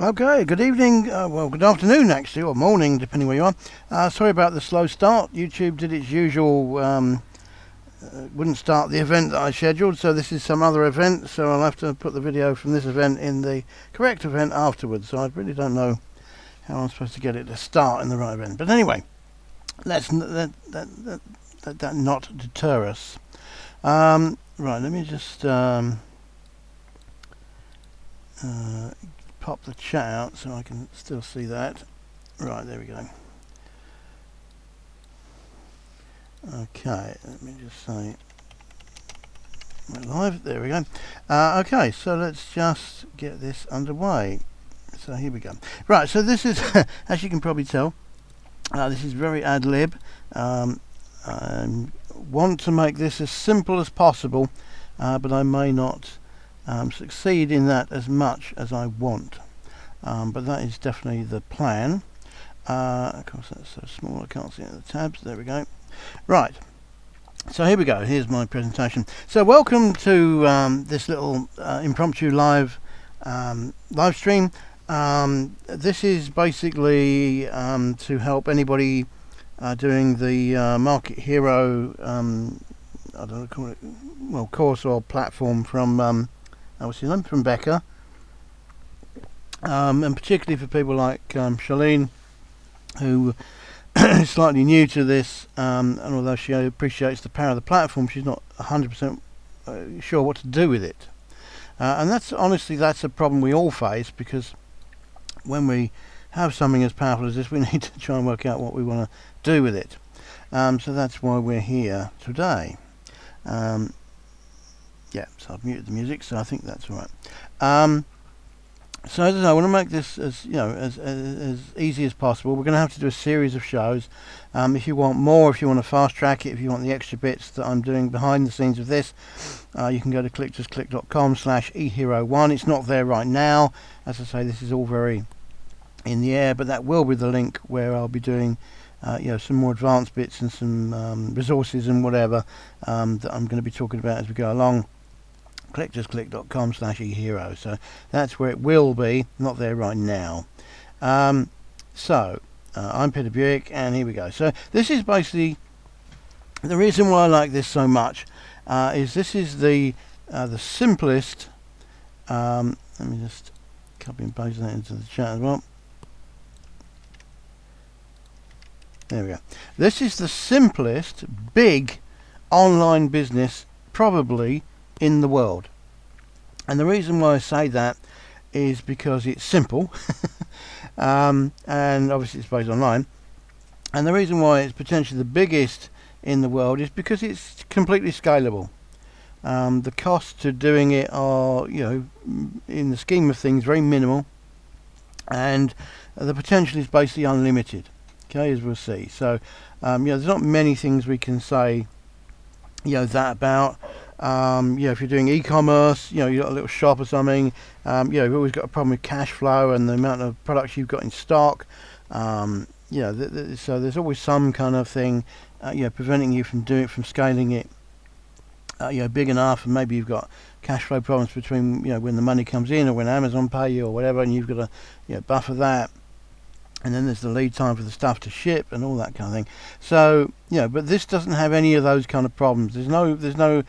Okay, good evening, well, good afternoon actually, or morning, depending where you are. Sorry about the slow start. YouTube did its usual, wouldn't start the event that I scheduled, so this is some other event, so I'll have to put the video from this event in the correct event afterwards, so I really don't know how I'm supposed to get it to start in the right event. But anyway, let that not deter us. Right, let me just pop the chat out so I can still see that. Right, there we go. Okay, let me just say we're live. There we go. Okay, so let's just get this underway. So here we go. Right, so this is, as you can probably tell, this is very ad lib. I want to make this as simple as possible, but I may not succeed in that as much as I want. But that is definitely the plan. Of course, that's so small I can't see the tabs. There we go. Right. So here we go. Here's my presentation. So welcome to this little impromptu live stream. This is basically to help anybody doing the Market Hero, I don't know, call it, well, course or platform from what's his name? From Becca. And particularly for people like Charlene, who is slightly new to this, and although she appreciates the power of the platform, she's not 100% sure what to do with it. And that's honestly, that's a problem we all face, because when we have something as powerful as this, we need to try and work out what we want to do with it. So that's why we're here today. Yeah, so I've muted the music, so I think that's all right. So as I want to make this as as easy as possible. We're going to have to do a series of shows. If you want more, if you want to fast track it, if you want the extra bits that I'm doing behind the scenes of this, you can go to clickjustclick.com/ehero1. It's not there right now. As I say, this is all very in the air, but that will be the link where I'll be doing some more advanced bits and some resources and whatever that I'm going to be talking about as we go along. clickjustclick.com/ehero. So that's where it will be, not there right now. I'm Peter Buick, and here we go. So this is basically the reason why I like this so much. Is this is the simplest. Let me just copy and paste that into the chat as well. There we go. This is the simplest big online business probably in the world. And the reason why I say that is because it's simple and obviously it's based online, and the reason why it's potentially the biggest in the world is because it's completely scalable. The costs to doing it are, in the scheme of things, very minimal, and the potential is basically unlimited, okay, as we'll see. So there's not many things we can say that about. If you're doing e-commerce, you've got a little shop or something, you've always got a problem with cash flow and the amount of products you've got in stock. So there's always some kind of thing, preventing you from scaling it, big enough. And maybe you've got cash flow problems between, when the money comes in or when Amazon pay you or whatever, and you've got to, buffer that. And then there's the lead time for the stuff to ship and all that kind of thing. So, but this doesn't have any of those kind of problems. There's no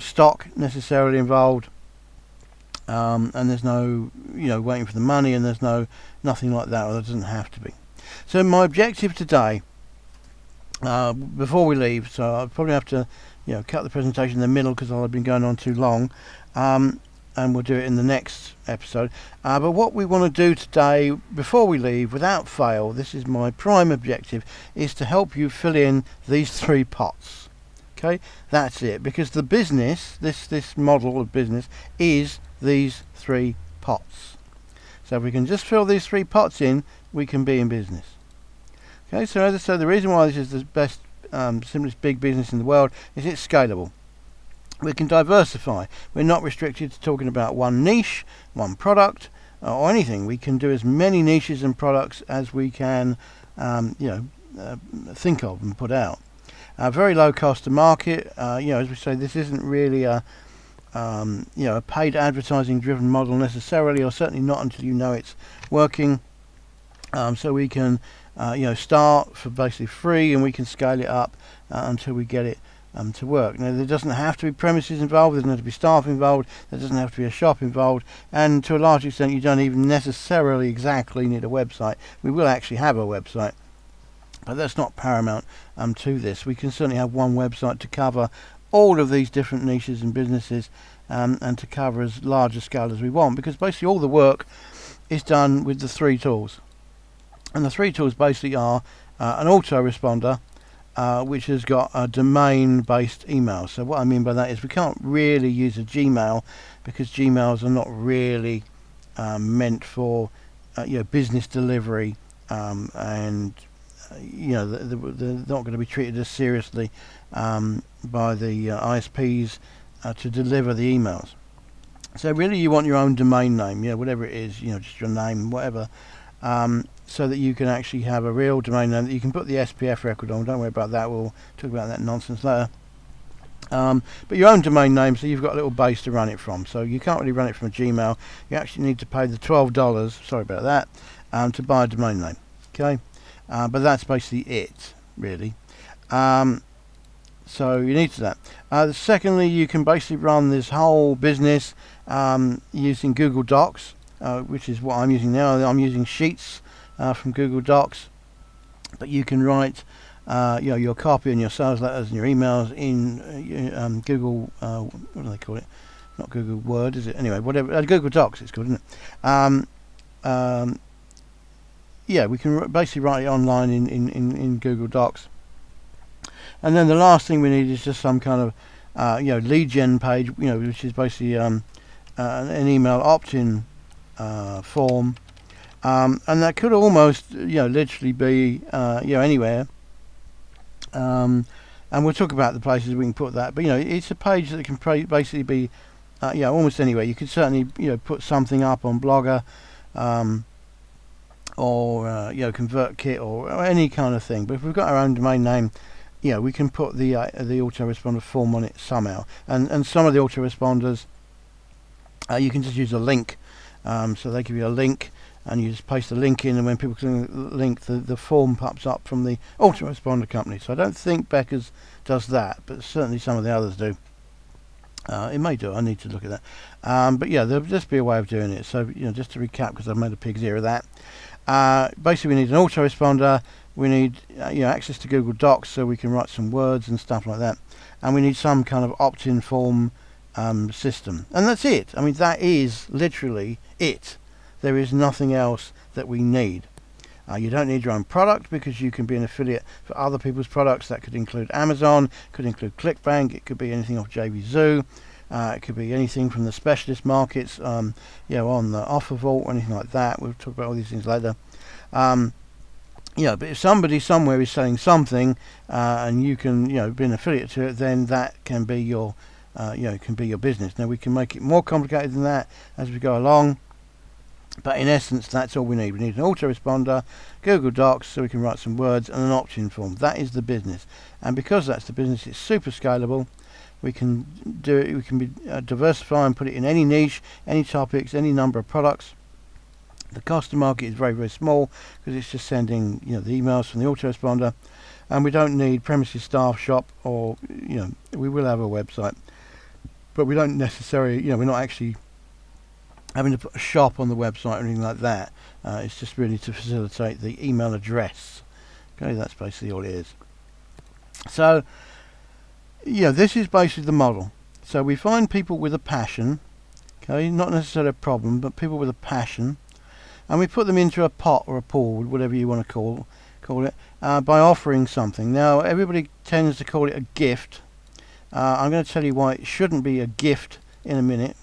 stock necessarily involved, and there's no waiting for the money, and there's nothing like that, or there doesn't have to be. So my objective today, before we leave, so I'll probably have to cut the presentation in the middle because I've been going on too long, and we'll do it in the next episode. But what we want to do today, before we leave, without fail, this is my prime objective, is to help you fill in these 3 pots. Okay, that's it, because the business, this model of business, is these 3 pots. So if we can just fill these 3 pots in, we can be in business. Okay, so as I said, the reason why this is the best, simplest big business in the world is it's scalable. We can diversify. We're not restricted to talking about one niche, one product, or anything. We can do as many niches and products as we can, think of and put out. Very low cost to market. As we say, this isn't really a a paid advertising driven model necessarily, or certainly not until you know it's working. So we can start for basically free, and we can scale it up until we get it to work. Now, there doesn't have to be premises involved, there doesn't have to be staff involved, there doesn't have to be a shop involved, and to a large extent you don't even necessarily exactly need a website. We will actually have a website, but that's not paramount to this. We can certainly have one website to cover all of these different niches and businesses, and to cover as large a scale as we want, because basically all the work is done with the 3 tools. And the 3 tools basically are an autoresponder, which has got a domain-based email. So what I mean by that is we can't really use a Gmail, because Gmails are not really meant for business delivery, and they're not going to be treated as seriously by the ISPs to deliver the emails. So really you want your own domain name, whatever it is, just your name, whatever, so that you can actually have a real domain name that you can put the SPF record on. Don't worry about that, we'll talk about that nonsense later. But your own domain name, so you've got a little base to run it from. So you can't really run it from a Gmail. You actually need to pay the $12, sorry about that, to buy a domain name. Okay, but that's basically it, really. So you need to that. Secondly, you can basically run this whole business using Google Docs, which is what I'm using now. I'm using Sheets from Google Docs, but you can write your copy and your sales letters and your emails in Google, what do they call it? Not Google Word, is it? Anyway, whatever, Google Docs it's called, isn't it? We can basically write it online in Google Docs. And then the last thing we need is just some kind of lead gen page, which is basically an email opt-in form, and that could almost literally be anywhere, and we'll talk about the places we can put that, but it's a page that can basically be almost anywhere. You could certainly put something up on Blogger, or ConvertKit, or any kind of thing. But if we've got our own domain name, we can put the autoresponder form on it somehow. And some of the autoresponders, you can just use a link. So they give you a link, and you just paste the link in, and when people click the link, the form pops up from the autoresponder company. So I don't think Becker's does that, but certainly some of the others do. It may do. I need to look at that. But there'll just be a way of doing it. So just to recap, because I've made a pig's ear of that. Basically, we need an autoresponder. We need access to Google Docs, so we can write some words and stuff like that. And we need some kind of opt-in form system. And that's it. I mean, that is literally it. There is nothing else that we need. You don't need your own product, because you can be an affiliate for other people's products. That could include Amazon, could include ClickBank, it could be anything off JVZoo, it could be anything from the specialist markets, on the Offer Vault or anything like that. We'll talk about all these things later. But if somebody somewhere is selling something, and you can be an affiliate to it, then that can be your can be your business. Now we can make it more complicated than that as we go along, but in essence that's all we need. We need an autoresponder, Google Docs, so we can write some words, and an opt-in form. That is the business, and because that's the business, it's super scalable. We can do it. We can be diversify and put it in any niche, any topics, any number of products. The cost to market is very, very small, because it's just sending the emails from the autoresponder, and we don't need premises, staff, shop, or we will have a website, but we don't necessarily we're not actually having to put a shop on the website or anything like that. It's just really to facilitate the email address. Okay, that's basically all it is. So this is basically the model. So we find people with a passion, okay, not necessarily a problem, but people with a passion, and we put them into a pot or a pool, whatever you want to call it, by offering something. Now everybody tends to call it a gift. I'm going to tell you why it shouldn't be a gift in a minute,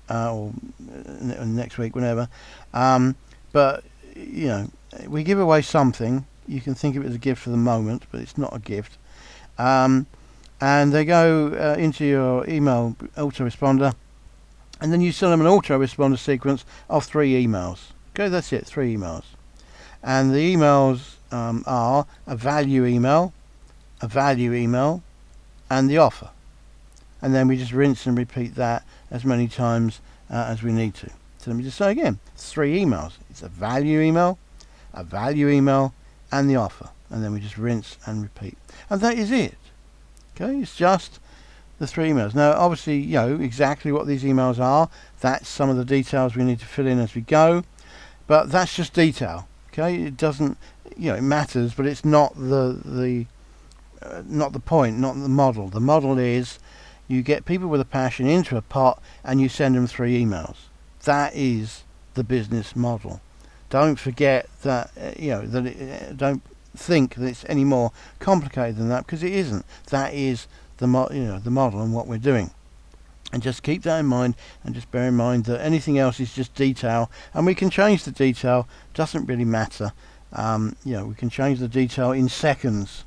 or next week, whenever. But we give away something. You can think of it as a gift for the moment, but it's not a gift. And they go into your email autoresponder, and then you send them an autoresponder sequence of 3 emails. Okay, that's it, 3 emails. And the emails are a value email, and the offer. and then we just rinse and repeat that as many times as we need to. So let me just say again, 3 emails. It's a value email, and the offer, and then we just rinse and repeat, and that is it. Okay, it's just the 3 emails. Now obviously, you know exactly what these emails are. That's some of the details we need to fill in as we go, but that's just detail. Okay, it doesn't, it matters, but it's not the not the point, not the model. The model is you get people with a passion into a pot and you send them 3 emails. That is the business model. Don't forget that, don't think that it's any more complicated than that, because it isn't. That is the model and what we're doing. And just keep that in mind, and just bear in mind that anything else is just detail, and we can change the detail. Doesn't really matter. We can change the detail in seconds.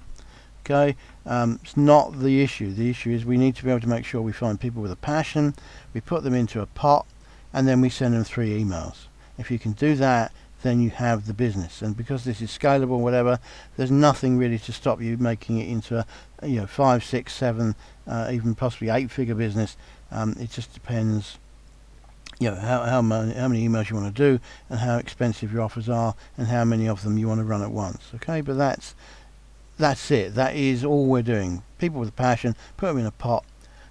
Okay, it's not the issue. The issue is we need to be able to make sure we find people with a passion, we put them into a pot, and then we send them 3 emails. If you can do that, then you have the business. And because this is scalable, whatever, there's nothing really to stop you making it into a 5, 6, 7, even possibly 8-figure business. It just depends, how many emails you want to do, and how expensive your offers are, and how many of them you want to run at once. Okay, but that's it. That is all we're doing. People with a passion, put them in a pot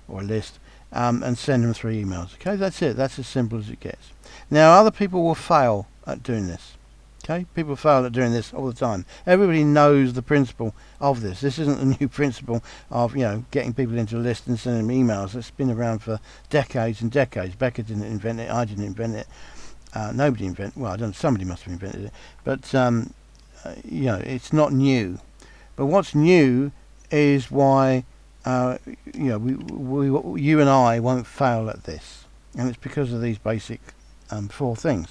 or a list, and send them 3 emails. Okay, that's it. That's as simple as it gets. Now, other people will fail at doing this. Okay, people fail at doing this all the time. Everybody knows the principle of this. This isn't a new principle of getting people into a list and sending them emails. It's been around for decades and decades. Becca didn't invent it. I didn't invent it. Nobody invented. Well, I don't know. Somebody must have invented it. But it's not new. But what's new is why you and I won't fail at this, and it's because of these basic 4 things.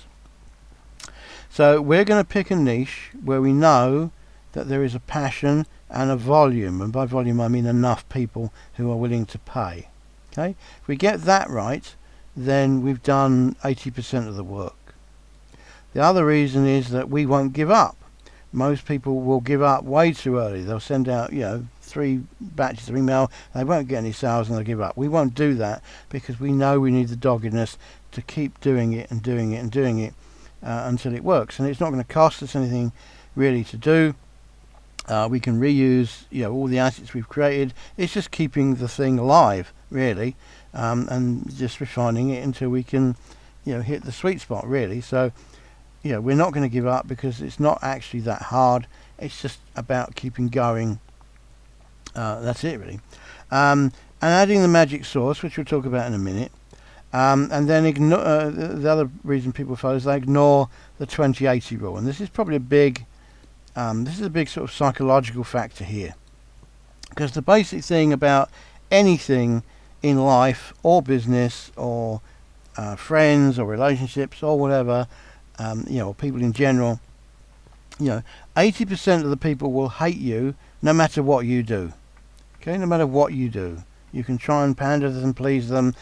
So we're going to pick a niche where we know that there is a passion and a volume, and by volume I mean enough people who are willing to pay. Okay, if we get that right, then we've done 80% of the work. The other reason is that we won't give up. Most people will give up way too early. They'll send out 3 batches of email, they won't get any sales, and they'll give up. We won't do that, because we know we need the doggedness to keep doing it and doing it and doing it until it works. And it's not going to cost us anything really to do. We can reuse all the assets we've created. It's just keeping the thing alive, really, and just refining it until we can hit the sweet spot, really. So we're not going to give up, because it's not actually that hard. It's just about keeping going. That's it, really. And adding the magic sauce, which we'll talk about in a minute. And then ignore the other reason people fail is they ignore the 20-80 rule, and this is probably a big sort of psychological factor here, because the basic thing about anything in life or business or friends or relationships or whatever, or people in general, 80% of the people will hate you no matter what you do. Okay, no matter what you do, you can try and pander to them, please them,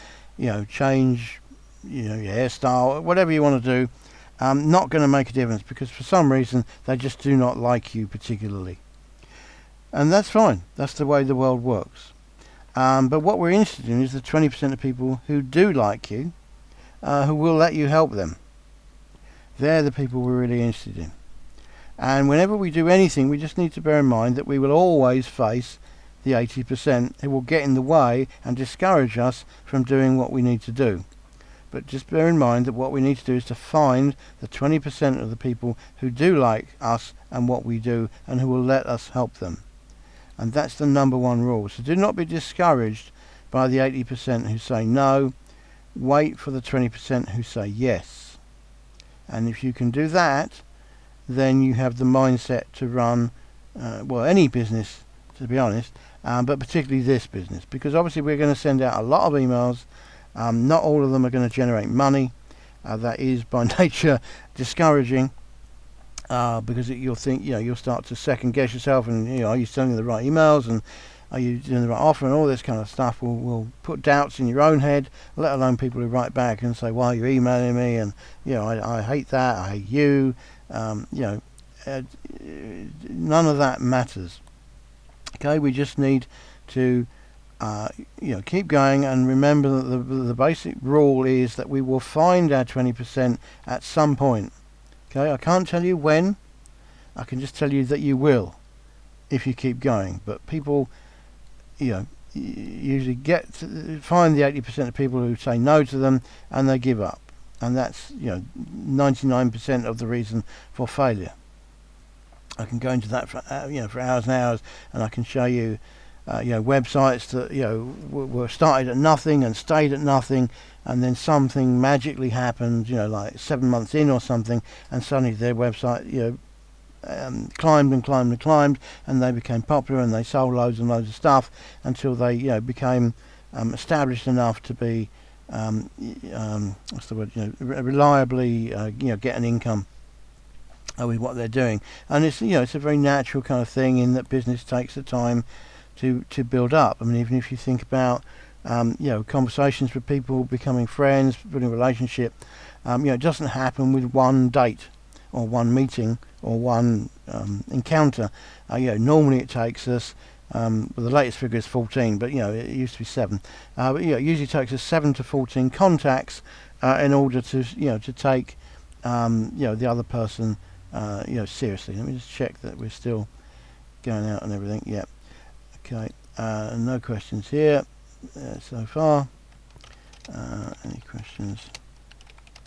change, your hairstyle, whatever you want to do. Not going to make a difference, because for some reason they just do not like you particularly, and that's fine. That's the way the world works. But what we're interested in is the 20% of people who do like you, who will let you help them. They're the people we're really interested in. And whenever we do anything, we just need to bear in mind that we will always face the 80% who will get in the way and discourage us from doing what we need to do. But just bear in mind that what we need to do is to find the 20% of the people who do like us and what we do, and who will let us help them. And that's the number 1 rule. So do not be discouraged by the 80% who say no. Wait for the 20% who say yes. And if you can do that, then you have the mindset to run any business, to be honest, but particularly this business, because obviously we're going to send out a lot of emails. Not all of them are going to generate money. That is by nature discouraging, because you'll think, you'll start to second guess yourself, and are you sending the right emails, and are you doing the right offer, and all this kind of stuff will put doubts in your own head, let alone people who write back and say, why are you emailing me, and I hate that, I hate you. None of that matters. Okay, we just need to keep going, and remember that the basic rule is that we will find our 20% at some point. Okay, I can't tell you when. I can just tell you that you will, if you keep going. But people, usually find the 80% of people who say no to them, and they give up, and that's 99% of the reason for failure. I can go into that for hours and hours, and I can show you websites that were started at nothing and stayed at nothing, and then something magically happened, like 7 months in or something, and suddenly their website climbed and climbed and climbed, and they became popular, and they sold loads and loads of stuff until they became established enough to be what's the word, reliably get an income with what they're doing. And it's it's a very natural kind of thing, in that business takes the time to build up. I mean, even if you think about conversations with people, becoming friends, building a relationship, it doesn't happen with one date or one meeting or one encounter. Normally it takes us, well, the latest figure is 14, but it used to be 7. But it usually takes us 7 to 14 contacts in order to to take the other person seriously. Let me just check that we're still going out and everything. Yeah. Okay. No questions here so far. Any questions?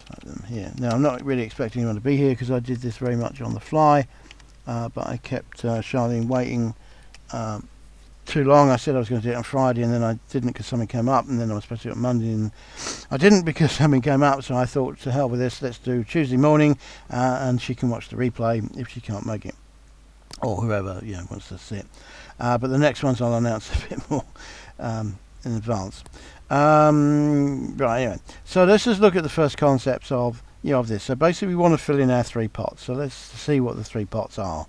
Type them here. Now, I'm not really expecting anyone to be here, because I did this very much on the fly, but I kept Charlene waiting too long. I said I was going to do it on Friday, and then I didn't because something came up, and then I was supposed to do it on Monday, and I didn't because something came up. So I thought, to hell with this, let's do Tuesday morning, and she can watch the replay if she can't make it, or whoever wants to see it. But the next ones I'll announce a bit more in advance. Right, anyway, so let's just look at the first concepts of this. So basically, we want to fill in our 3 pots. So let's see what the 3 pots are.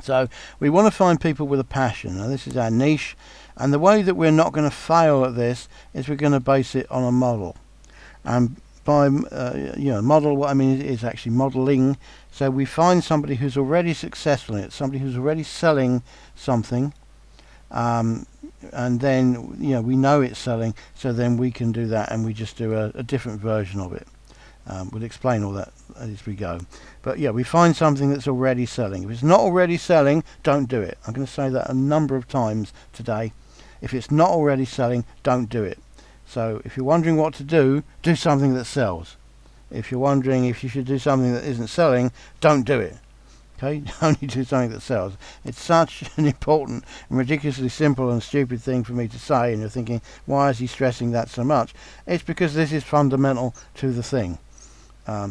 So we want to find people with a passion. Now, this is our niche, and the way that we're not going to fail at this is we're going to base it on a model. And by model, what I mean is actually modeling. So we find somebody who's already successful in it, somebody who's already selling something, and then we know it's selling, so then we can do that, and we just do a different version of it. We'll explain all that as we go. But we find something that's already selling. If it's not already selling, don't do it. I'm going to say that a number of times today. If it's not already selling, don't do it. So if you're wondering what to do something that sells. If you're wondering if you should do something that isn't selling, don't do it. Okay, only do something that sells. It's such an important and ridiculously simple and stupid thing for me to say, and you're thinking, why is he stressing that so much? It's because this is fundamental to the thing. I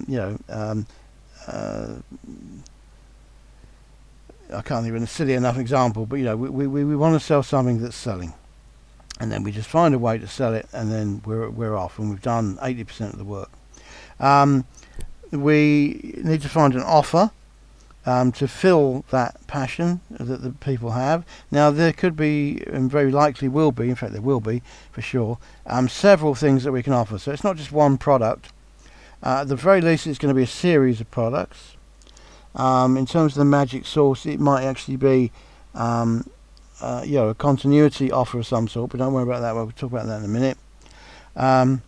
can't think of a silly enough example, but we want to sell something that's selling, and then we just find a way to sell it, and then we're off, and we've done 80% of the work. We need to find an offer to fill that passion that the people have. Now, there could be, and very likely will be, in fact there will be for sure, several things that we can offer. So it's not just one product. At the very least, it's going to be a series of products. In terms of the magic sauce, it might actually be a continuity offer of some sort, but don't worry about that. We'll talk about that in a minute. And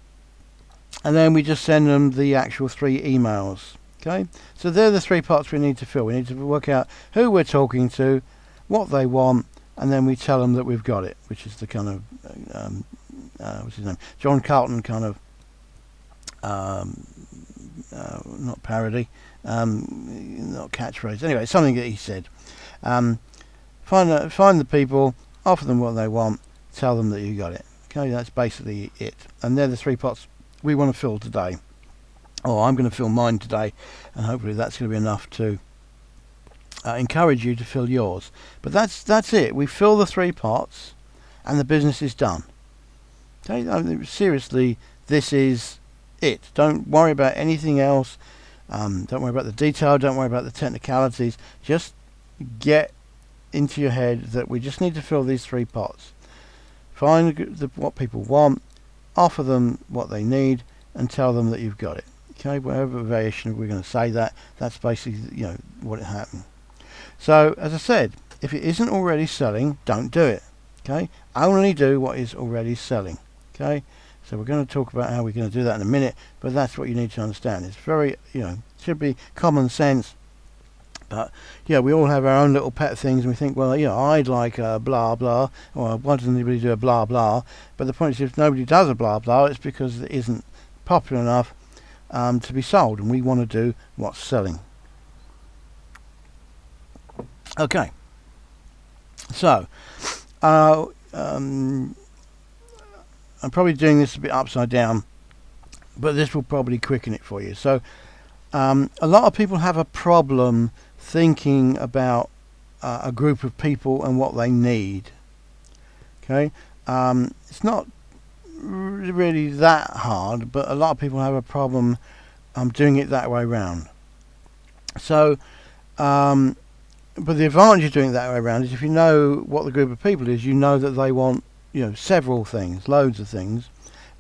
then we just send them the actual 3 emails. Okay, so they're the 3 parts we need to fill. We need to work out who we're talking to, what they want, and then we tell them that we've got it, which is the kind of what's his name, John Carlton kind of not parody, not catchphrase. Anyway, something that he said. Find the people, offer them what they want, tell them that you got it. Okay, that's basically it. And they're the 3 pots we want to fill today. I'm going to fill mine today, and hopefully that's going to be enough to encourage you to fill yours. But that's it. We fill the 3 pots, and the business is done. Okay, I mean, seriously, this is it. Don't worry about anything else. Don't worry about the detail. Don't worry about the technicalities. Just get into your head that we just need to fill these 3 pots. Find what people want, offer them what they need, and tell them that you've got it. Okay, whatever variation we're going to say that's basically what it happened. So as I said, if it isn't already selling, don't do it. Okay, only do what is already selling. Okay, so we're going to talk about how we're going to do that in a minute, but that's what you need to understand. It's very, should be common sense. But yeah, we all have our own little pet things, and we think, well, I'd like a blah blah, or why doesn't anybody do a blah blah? But the point is, if nobody does a blah blah, it's because it isn't popular enough to be sold, and we want to do what's selling. Okay, so I'm probably doing this a bit upside down, but this will probably quicken it for you. So a lot of people have a problem thinking about a group of people and what they need. Okay, it's not really that hard, but a lot of people have a problem doing it that way around. So but the advantage of doing it that way around is if you know what the group of people is, you know that they want several things, loads of things,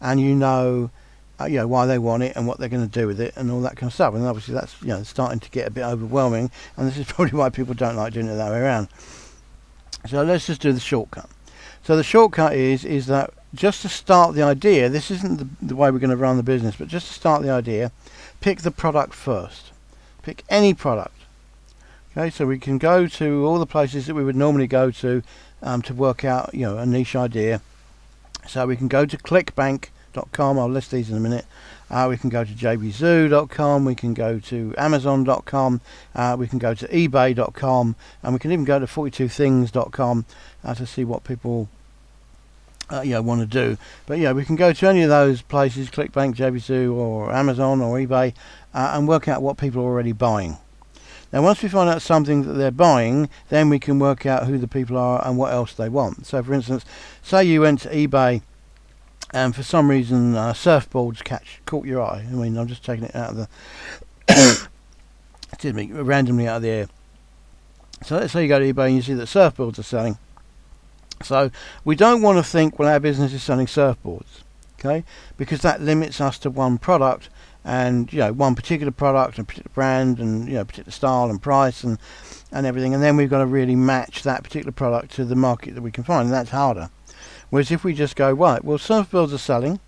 and you know why they want it and what they're going to do with it and all that kind of stuff. And obviously that's starting to get a bit overwhelming, and this is probably why people don't like doing it that way around. So let's just do the shortcut. So the shortcut is that just to start the idea, this isn't the way we're going to run the business, but just to start the idea, pick the product first. Pick any product. Okay, so we can go to all the places that we would normally go to work out a niche idea. So we can go to clickbank.com. I'll list these in a minute. We can go to jbzoo.com, we can go to amazon.com, we can go to ebay.com, and we can even go to 42things.com to see what people want to do. But we can go to any of those places, ClickBank, JBZoo, or Amazon or eBay, and work out what people are already buying. Now once we find out something that they're buying, then we can work out who the people are and what else they want. So for instance, say you went to eBay and for some reason surfboards caught your eye. I mean, I'm just taking it out of the excuse me, randomly out of the air. So let's say you go to eBay and you see that surfboards are selling. So we don't want to think, well, our business is selling surfboards, okay? Because that limits us to one product, and one particular product and particular brand, and particular style and price and everything. And then we've got to really match that particular product to the market that we can find, and that's harder. Whereas if we just go, right, well, surfboards are selling.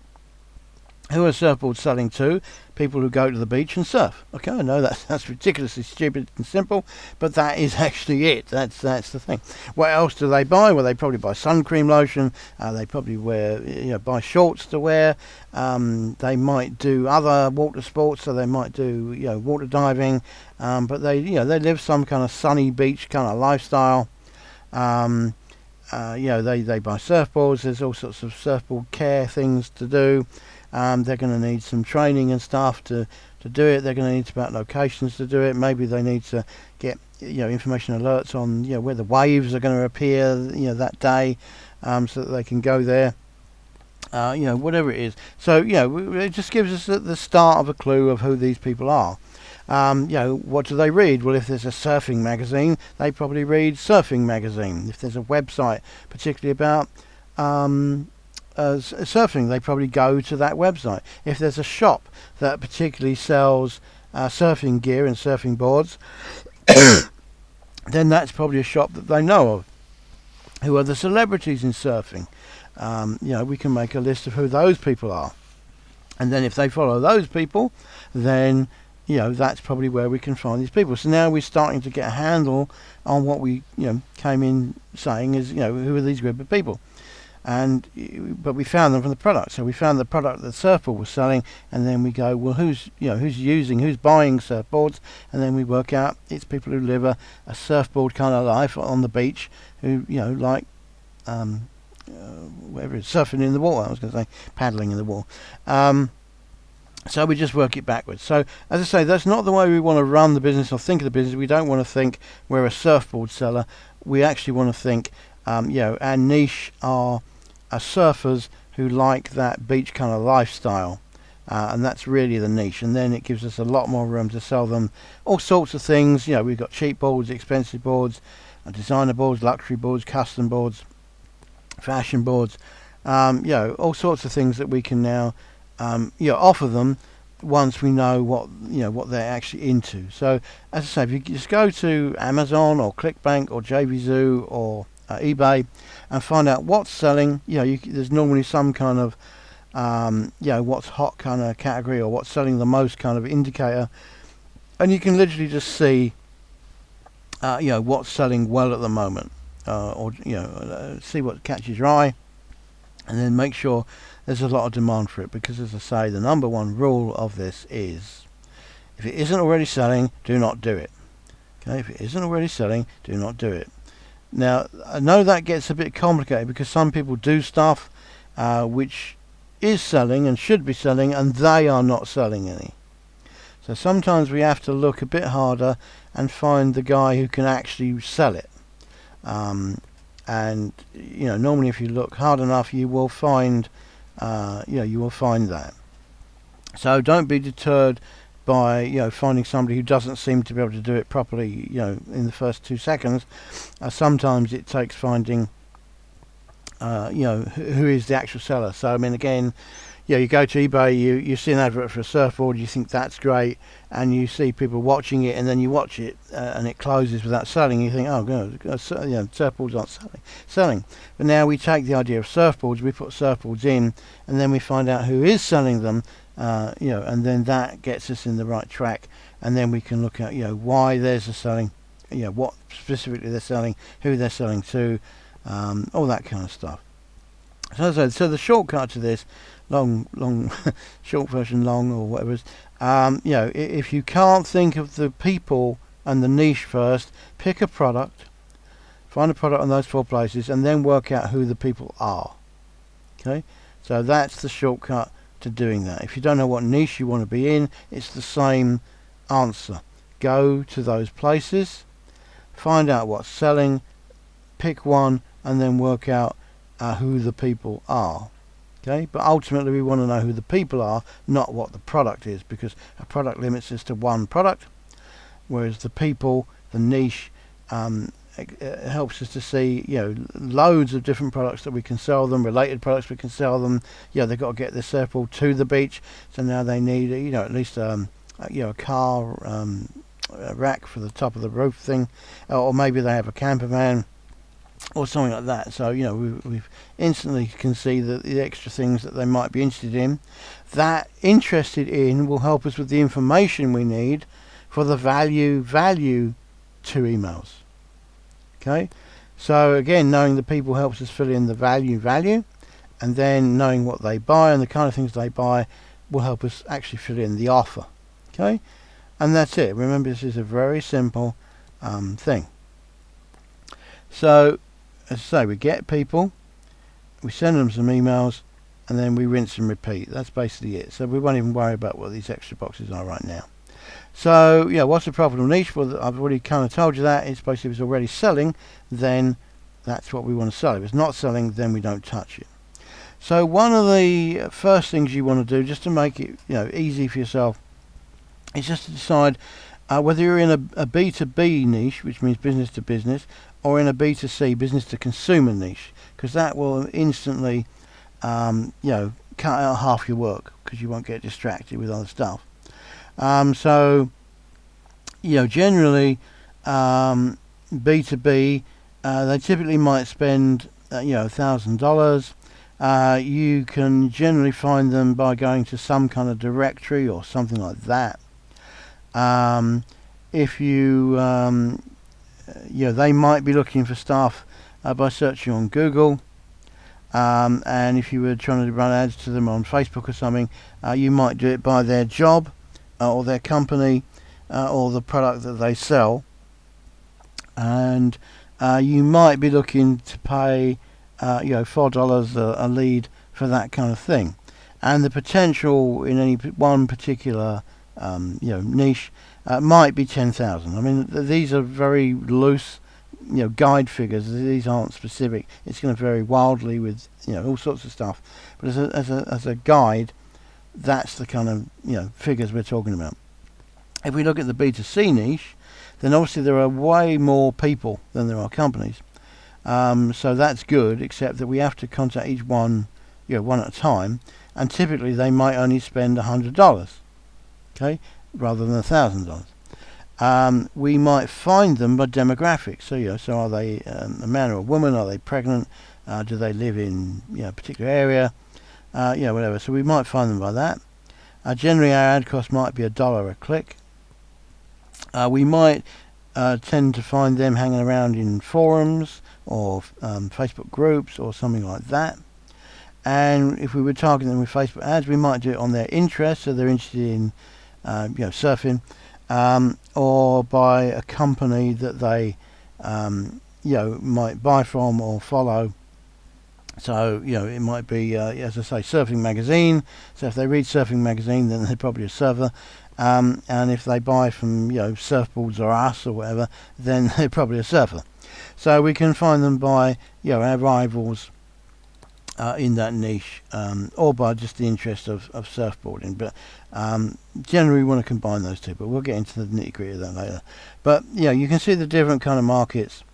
Who are surfboards selling to? People who go to the beach and surf. Okay, I know that's ridiculously stupid and simple, but that is actually it. That's the thing. What else do they buy? Well, they probably buy sun cream lotion. They probably buy shorts to wear. They might do other water sports, so they might do water diving. But they live some kind of sunny beach kind of lifestyle. They buy surfboards. There's all sorts of surfboard care things to do. They're going to need some training and stuff to do it. They're going to need about locations to do it. Maybe they need to get information alerts on where the waves are going to appear that day, so that they can go there. Whatever it is. So it just gives us the start of a clue of who these people are. What do they read? Well, if there's a surfing magazine, they probably read surfing magazine. If there's a website particularly about surfing, they probably go to that website. If there's a shop that particularly sells surfing gear and surfing boards, then that's probably a shop that they know of. Who are the celebrities in surfing? We can make a list of who those people are, and then if they follow those people, then that's probably where we can find these people. So now we're starting to get a handle on what we came in saying is who are these group of people. But we found them from the product. So we found the product that surfboard was selling, and then we go, well, who's buying surfboards, and then we work out it's people who live a surfboard kind of life on the beach, who like whatever it's surfing in the water. I was going to say paddling in the water. So we just work it backwards. So as I say, that's not the way we want to run the business or think of the business. We don't want to think we're a surfboard seller. We actually want to think, our niche are surfers who like that beach kind of lifestyle, and that's really the niche. And then it gives us a lot more room to sell them all sorts of things. We've got cheap boards, expensive boards, designer boards, luxury boards, custom boards, fashion boards, all sorts of things that we can now offer them once we know what they're actually into. So as I say, if you just go to Amazon or ClickBank or JBZoo or eBay, and find out what's selling. There's normally some kind of what's hot kind of category, or what's selling the most kind of indicator, and you can literally just see what's selling well at the moment, or see what catches your eye, and then make sure there's a lot of demand for it. Because, as I say, the number one rule of this is, if it isn't already selling, do not do it. Okay, if it isn't already selling, do not do it. Now, I know that gets a bit complicated, because some people do stuff which is selling and should be selling, and they are not selling any. So sometimes we have to look a bit harder and find the guy who can actually sell it. And normally if you look hard enough, you will find that. So don't be deterred by finding somebody who doesn't seem to be able to do it properly in the first 2 seconds. Sometimes it takes finding who is the actual seller. So I mean, again, you go to eBay, you see an advert for a surfboard, you think that's great, and you see people watching it, and then you watch it and it closes without selling. You think, oh god, surfboards aren't selling. But now we take the idea of surfboards, we put surfboards in, and then we find out who is selling them, and then that gets us in the right track, and then we can look at why there's a selling, what specifically they're selling, who they're selling to, all that kind of stuff. So the shortcut to this, long short version, long, or whatever it is, if you can't think of the people and the niche first, pick a product, find a product on those 4 places, and then work out who the people are. Okay, so that's the shortcut to doing that. If you don't know what niche you want to be in, it's the same answer. Go to those places, find out what's selling, pick one, and then work out who the people are. Okay, but ultimately we want to know who the people are, not what the product is, because a product limits us to one product, whereas the people, the niche, it helps us to see loads of different products that we can sell them, related products we can sell them. They've got to get their surfboard to the beach, so now they need at least a car rack for the top of the roof thing, or maybe they have a camper van or something like that. So we've instantly can see the extra things that they might be interested in. That interested in will help us with the information we need for the value to emails. Okay, so again, knowing the people helps us fill in the value, and then knowing what they buy and the kind of things they buy will help us actually fill in the offer. Okay, and that's it. Remember, this is a very simple thing. So, as I say, we get people, we send them some emails, and then we rinse and repeat. That's basically it. So we won't even worry about what these extra boxes are right now. So, what's the profitable niche? Well, I've already kind of told you that. It's basically, if it's already selling, then that's what we want to sell. If it's not selling, then we don't touch it. So one of the first things you want to do, just to make it easy for yourself, is just to decide whether you're in a B2B niche, which means business to business, or in a B2C, business to consumer niche, because that will instantly cut out half your work, because you won't get distracted with other stuff. So generally B2B, they typically might spend $1,000. You can generally find them by going to some kind of directory or something like that. If you they might be looking for stuff by searching on Google, and if you were trying to run ads to them on Facebook or something, you might do it by their job or their company or the product that they sell, and you might be looking to pay $4 a lead for that kind of thing, and the potential in any one particular niche might be 10,000. I mean, these are very loose guide figures. These aren't specific. It's going to vary wildly with all sorts of stuff, but as a guide, that's the kind of figures we're talking about. If we look at the B2C niche, then obviously there are way more people than there are companies, so that's good, except that we have to contact each one one at a time, and typically they might only spend $100, okay, rather than $1,000. we might find them by demographics. So so are they a man or a woman? Are they pregnant? Do they live in a particular area? Whatever. So we might find them by that. Generally, our ad cost might be $1 a click. We might tend to find them hanging around in forums or Facebook groups or something like that. And if we were targeting them with Facebook ads, we might do it on their interest, so they're interested in surfing, or by a company that they might buy from or follow. So it might be as I say, Surfing Magazine. So if they read Surfing Magazine, then they're probably a surfer. And if they buy from Surfboards or Us or whatever, then they're probably a surfer. So we can find them by our rivals in that niche, or by just the interest of surfboarding. But generally we want to combine those two, but we'll get into the nitty gritty of that later. But you can see the different kind of markets.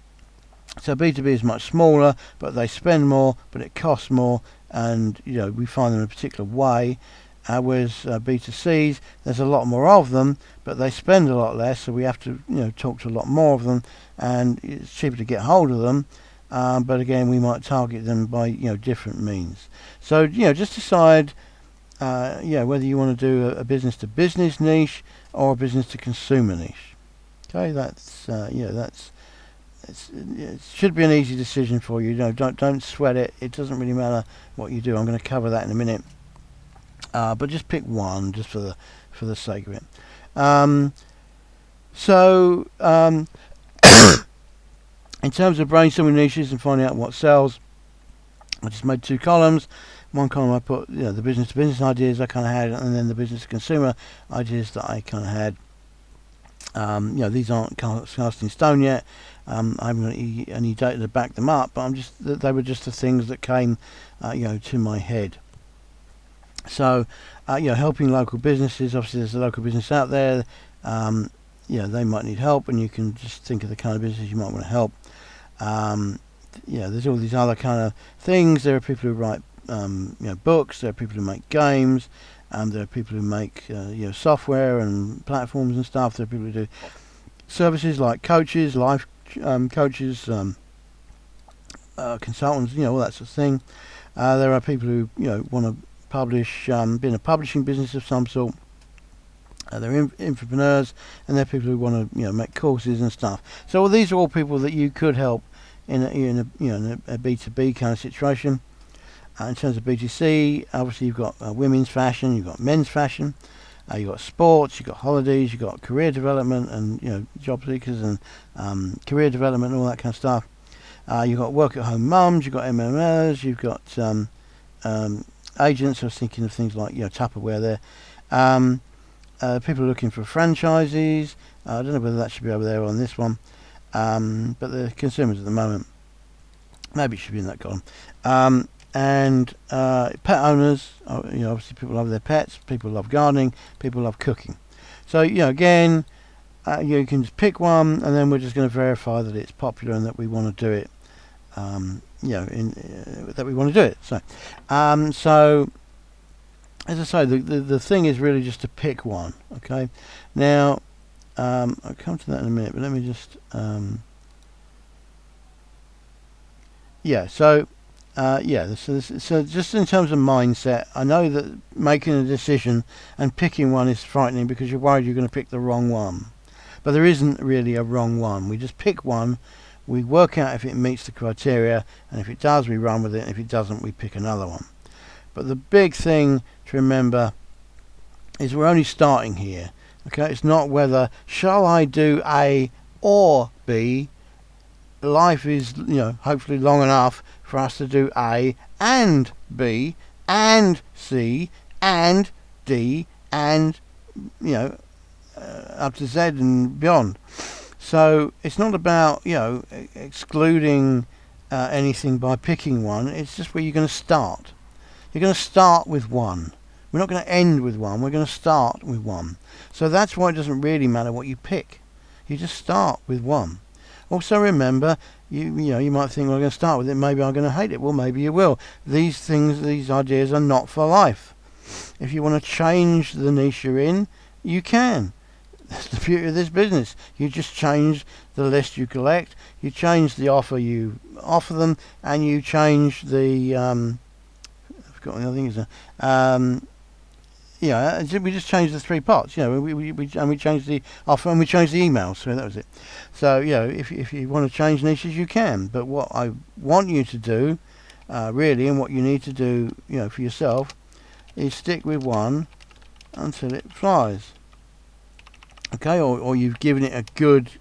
So B2B is much smaller, but they spend more, but it costs more, and we find them in a particular way. Whereas B2Cs, there's a lot more of them, but they spend a lot less, so we have to talk to a lot more of them, and it's cheaper to get hold of them. But again, we might target them by different means. So just decide whether you want to do a business to business niche or a business to consumer niche. Okay, it should be an easy decision for you. Don't sweat it. It doesn't really matter what you do. I'm going to cover that in a minute. But just pick one, just for the sake of it. In terms of brainstorming niches and finding out what sells, I just made 2 columns. One column I put the business to business ideas I kind of had, and then the business to consumer ideas that I kind of had. These aren't cast in stone yet. I haven't got any data to back them up, but they were just the things that came to my head. So helping local businesses. Obviously there's a local business out there, they might need help, and you can just think of the kind of business you might want to help. There's all these other kind of things. There are people who write books, there are people who make games, there are people who make software and platforms and stuff. There are people who do services like coaches, life coaches, consultants, all that sort of thing. There are people who want to publish, be in a publishing business of some sort. They're entrepreneurs, and they're people who want to make courses and stuff. So these are all people that you could help in a B2B kind of situation. In terms of B2C, obviously you've got women's fashion, you've got men's fashion, you've got sports, you've got holidays, you've got career development, and job seekers and career development and all that kind of stuff. You've got work at home mums, you've got MMOs, you've got agents. I was thinking of things like Tupperware there. People are looking for franchises. I don't know whether that should be over there on this one, but the consumers at the moment. Maybe it should be in that column. And pet owners, obviously people love their pets, people love gardening, people love cooking. So again, you can just pick one, and then we're just going to verify that it's popular and that we want to do it. That we want to do it. So as I say, the thing is really just to pick one. Okay. Now I'll come to that in a minute, but let me just so just in terms of mindset, I know that making a decision and picking one is frightening because you're worried you're going to pick the wrong one, but there isn't really a wrong one. We just pick one, we work out if it meets the criteria, and if it does, we run with it, and if it doesn't, we pick another one. But the big thing to remember is we're only starting here. Okay, it's not whether shall I do A or B. Life is hopefully long enough for us to do A and B and C and D and up to Z and beyond. So it's not about excluding anything by picking one. It's just where you're going to start. You're going to start with one. We're not going to end with one. We're going to start with one. So that's why it doesn't really matter what you pick. You just start with one. Also remember, you might think, well, I'm going to start with it, maybe I'm going to hate it. Well, maybe you will. These ideas are not for life. If you want to change the niche you're in, you can. That's the beauty of this business. You just change the list you collect, you change the offer you offer them, and you change the I've forgotten the other thing is we just changed the 3 parts. We changed the offer and we changed the email. So that was it. So if you want to change niches, you can. But what I want you to do, really, and what you need to do, for yourself, is stick with one until it flies. Okay, or you've given it a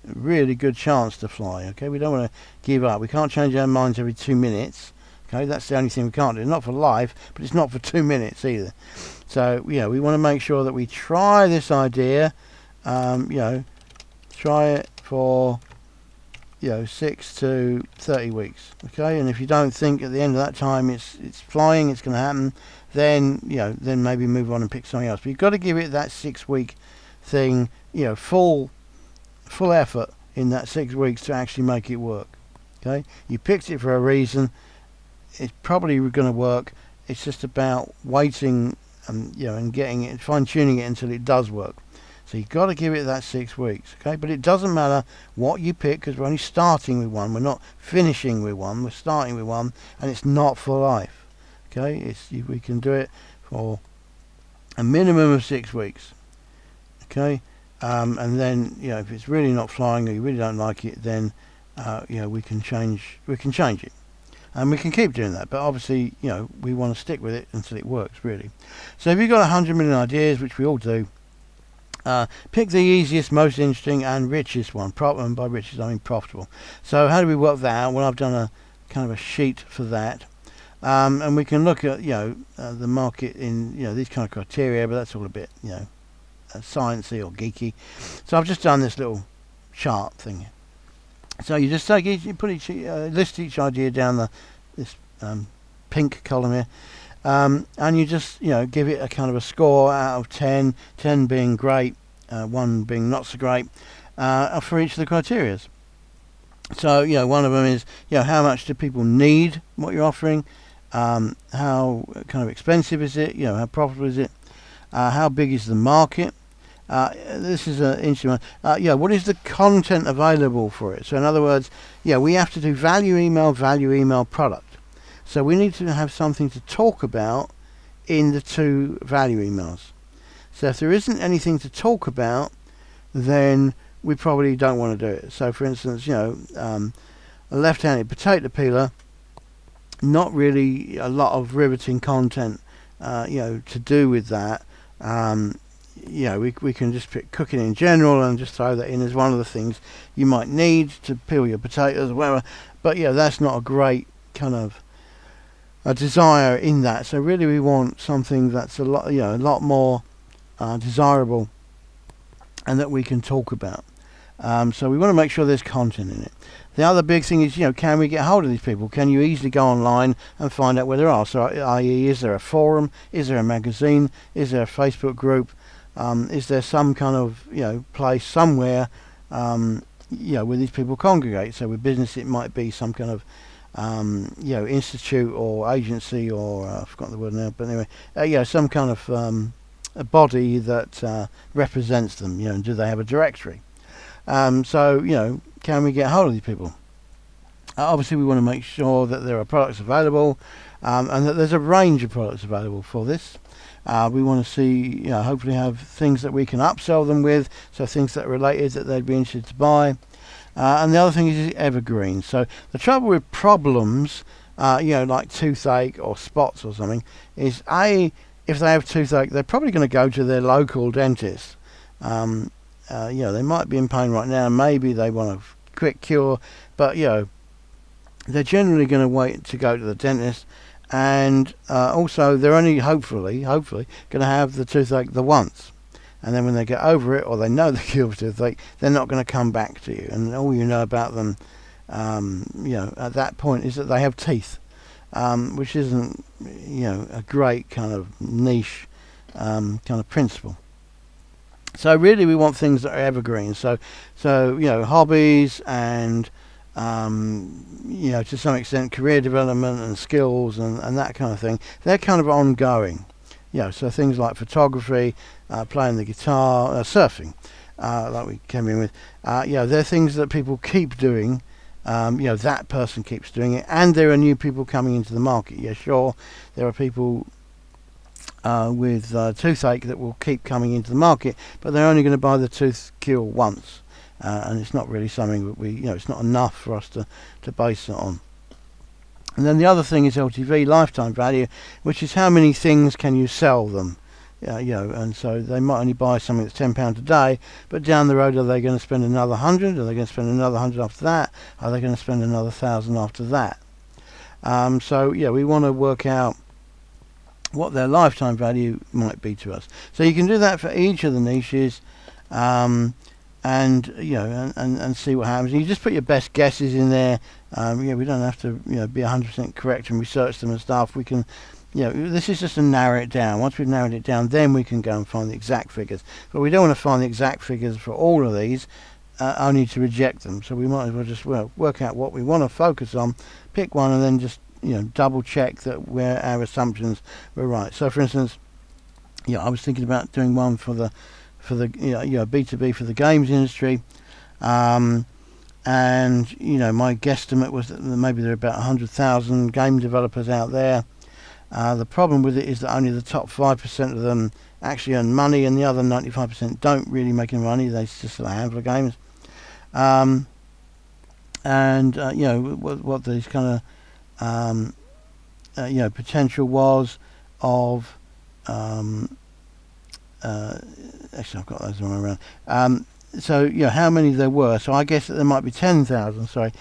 really good chance to fly. Okay, we don't want to give up. We can't change our minds every 2 minutes. Okay, that's the only thing we can't do. Not for life, but it's not for 2 minutes either. So we want to make sure that we try this idea. Try it for 6 to 30 weeks. Okay, and if you don't think at the end of that time it's flying, it's going to happen, then then maybe move on and pick something else. But you've got to give it that 6-week thing. Full effort in that 6 weeks to actually make it work. Okay, you picked it for a reason. It's probably going to work. It's just about waiting, and getting it, fine-tuning it until it does work. So you've got to give it that 6 weeks. Okay, but it doesn't matter what you pick, because we're only starting with one. We're not finishing with one. We're starting with one, and it's not for life. Okay, we can do it for a minimum of 6 weeks. Okay, and then if it's really not flying or you really don't like it, then we can change it. And we can keep doing that, but obviously, we want to stick with it until it works, really. So if you've got 100 million ideas, which we all do, pick the easiest, most interesting, and richest one. And by richest, I mean profitable. So how do we work that out? Well, I've done a kind of a sheet for that, and we can look at the market in these kind of criteria, but that's all a bit sciencey or geeky. So I've just done this little chart thing. So you just list each idea down this pink column here, and you just give it a kind of a score out of 10, 10 being great, 1 being not so great, for each of the criterias. So one of them is how much do people need what you're offering, how kind of expensive is it, how profitable is it, how big is the market. This is an interesting one. What is the content available for it? So in other words, we have to do value email product. So we need to have something to talk about in the 2 value emails. So if there isn't anything to talk about, then we probably don't want to do it. So for instance, a left-handed potato peeler, not really a lot of riveting content, to do with that. We can just pick cooking in general and just throw that in as one of the things you might need to peel your potatoes or whatever. But that's not a great kind of a desire in that. So really we want something that's a lot more desirable and that we can talk about. So we want to make sure there's content in it. The other big thing is, can we get hold of these people? Can you easily go online and find out where they are? So i.e., is there a forum? Is there a magazine? Is there a Facebook group? Is there some kind of place somewhere where these people congregate? So with business it might be some kind of institute or agency, or I've forgotten the word now, but anyway, some kind of a body that represents them. And do they have a directory? So can we get hold of these people? Obviously we want to make sure that there are products available, and that there's a range of products available for this. We want to see, hopefully have things that we can upsell them with, so things that are related that they'd be interested to buy. And the other thing is evergreen. So the trouble with problems, like toothache or spots or something, is if they have toothache, they're probably going to go to their local dentist. They might be in pain right now, maybe they want a quick cure, but they're generally going to wait to go to the dentist. And also they're only hopefully going to have the toothache the once, and then when they get over it, or they know the cure for toothache, they're not going to come back to you, and all you know about them at that point is that they have teeth, which isn't a great kind of niche kind of principle. So really we want things that are evergreen, so hobbies and to some extent career development and skills and that kind of thing, they're kind of ongoing. So things like photography, playing the guitar, surfing, like we came in with. They're things that people keep doing. That person keeps doing it, and there are new people coming into the market. Yeah, sure, there are people with toothache that will keep coming into the market, but they're only going to buy the tooth cure once, and it's not really something that it's not enough for us to base it on. And then the other thing is LTV, lifetime value, which is how many things can you sell them. And so they might only buy something that's £10 a day, but down the road, are they going to spend another 100? Are they going to spend another 100 after that? Are they going to spend another 1,000 after that? We want to work out what their lifetime value might be to us. So you can do that for each of the niches, and see what happens. You just put your best guesses in there. We don't have to be 100% correct and research them and stuff. We can. This is just to narrow it down. Once we've narrowed it down, then we can go and find the exact figures. But we don't want to find the exact figures for all of these, only to reject them. So we might as well just work out what we want to focus on, pick one, and then just double check that where our assumptions were right. So, for instance, I was thinking about doing one for the B2B for the games industry, and my guesstimate was that maybe there are about 100,000 game developers out there. The problem with it is that only the top 5% of them actually earn money, and the other 95% don't really make any money. They just sell a handful of games. What these kind of potential was of actually I've got those the wrong way around. How many there were. So I guess that there might be 10,000. Sorry,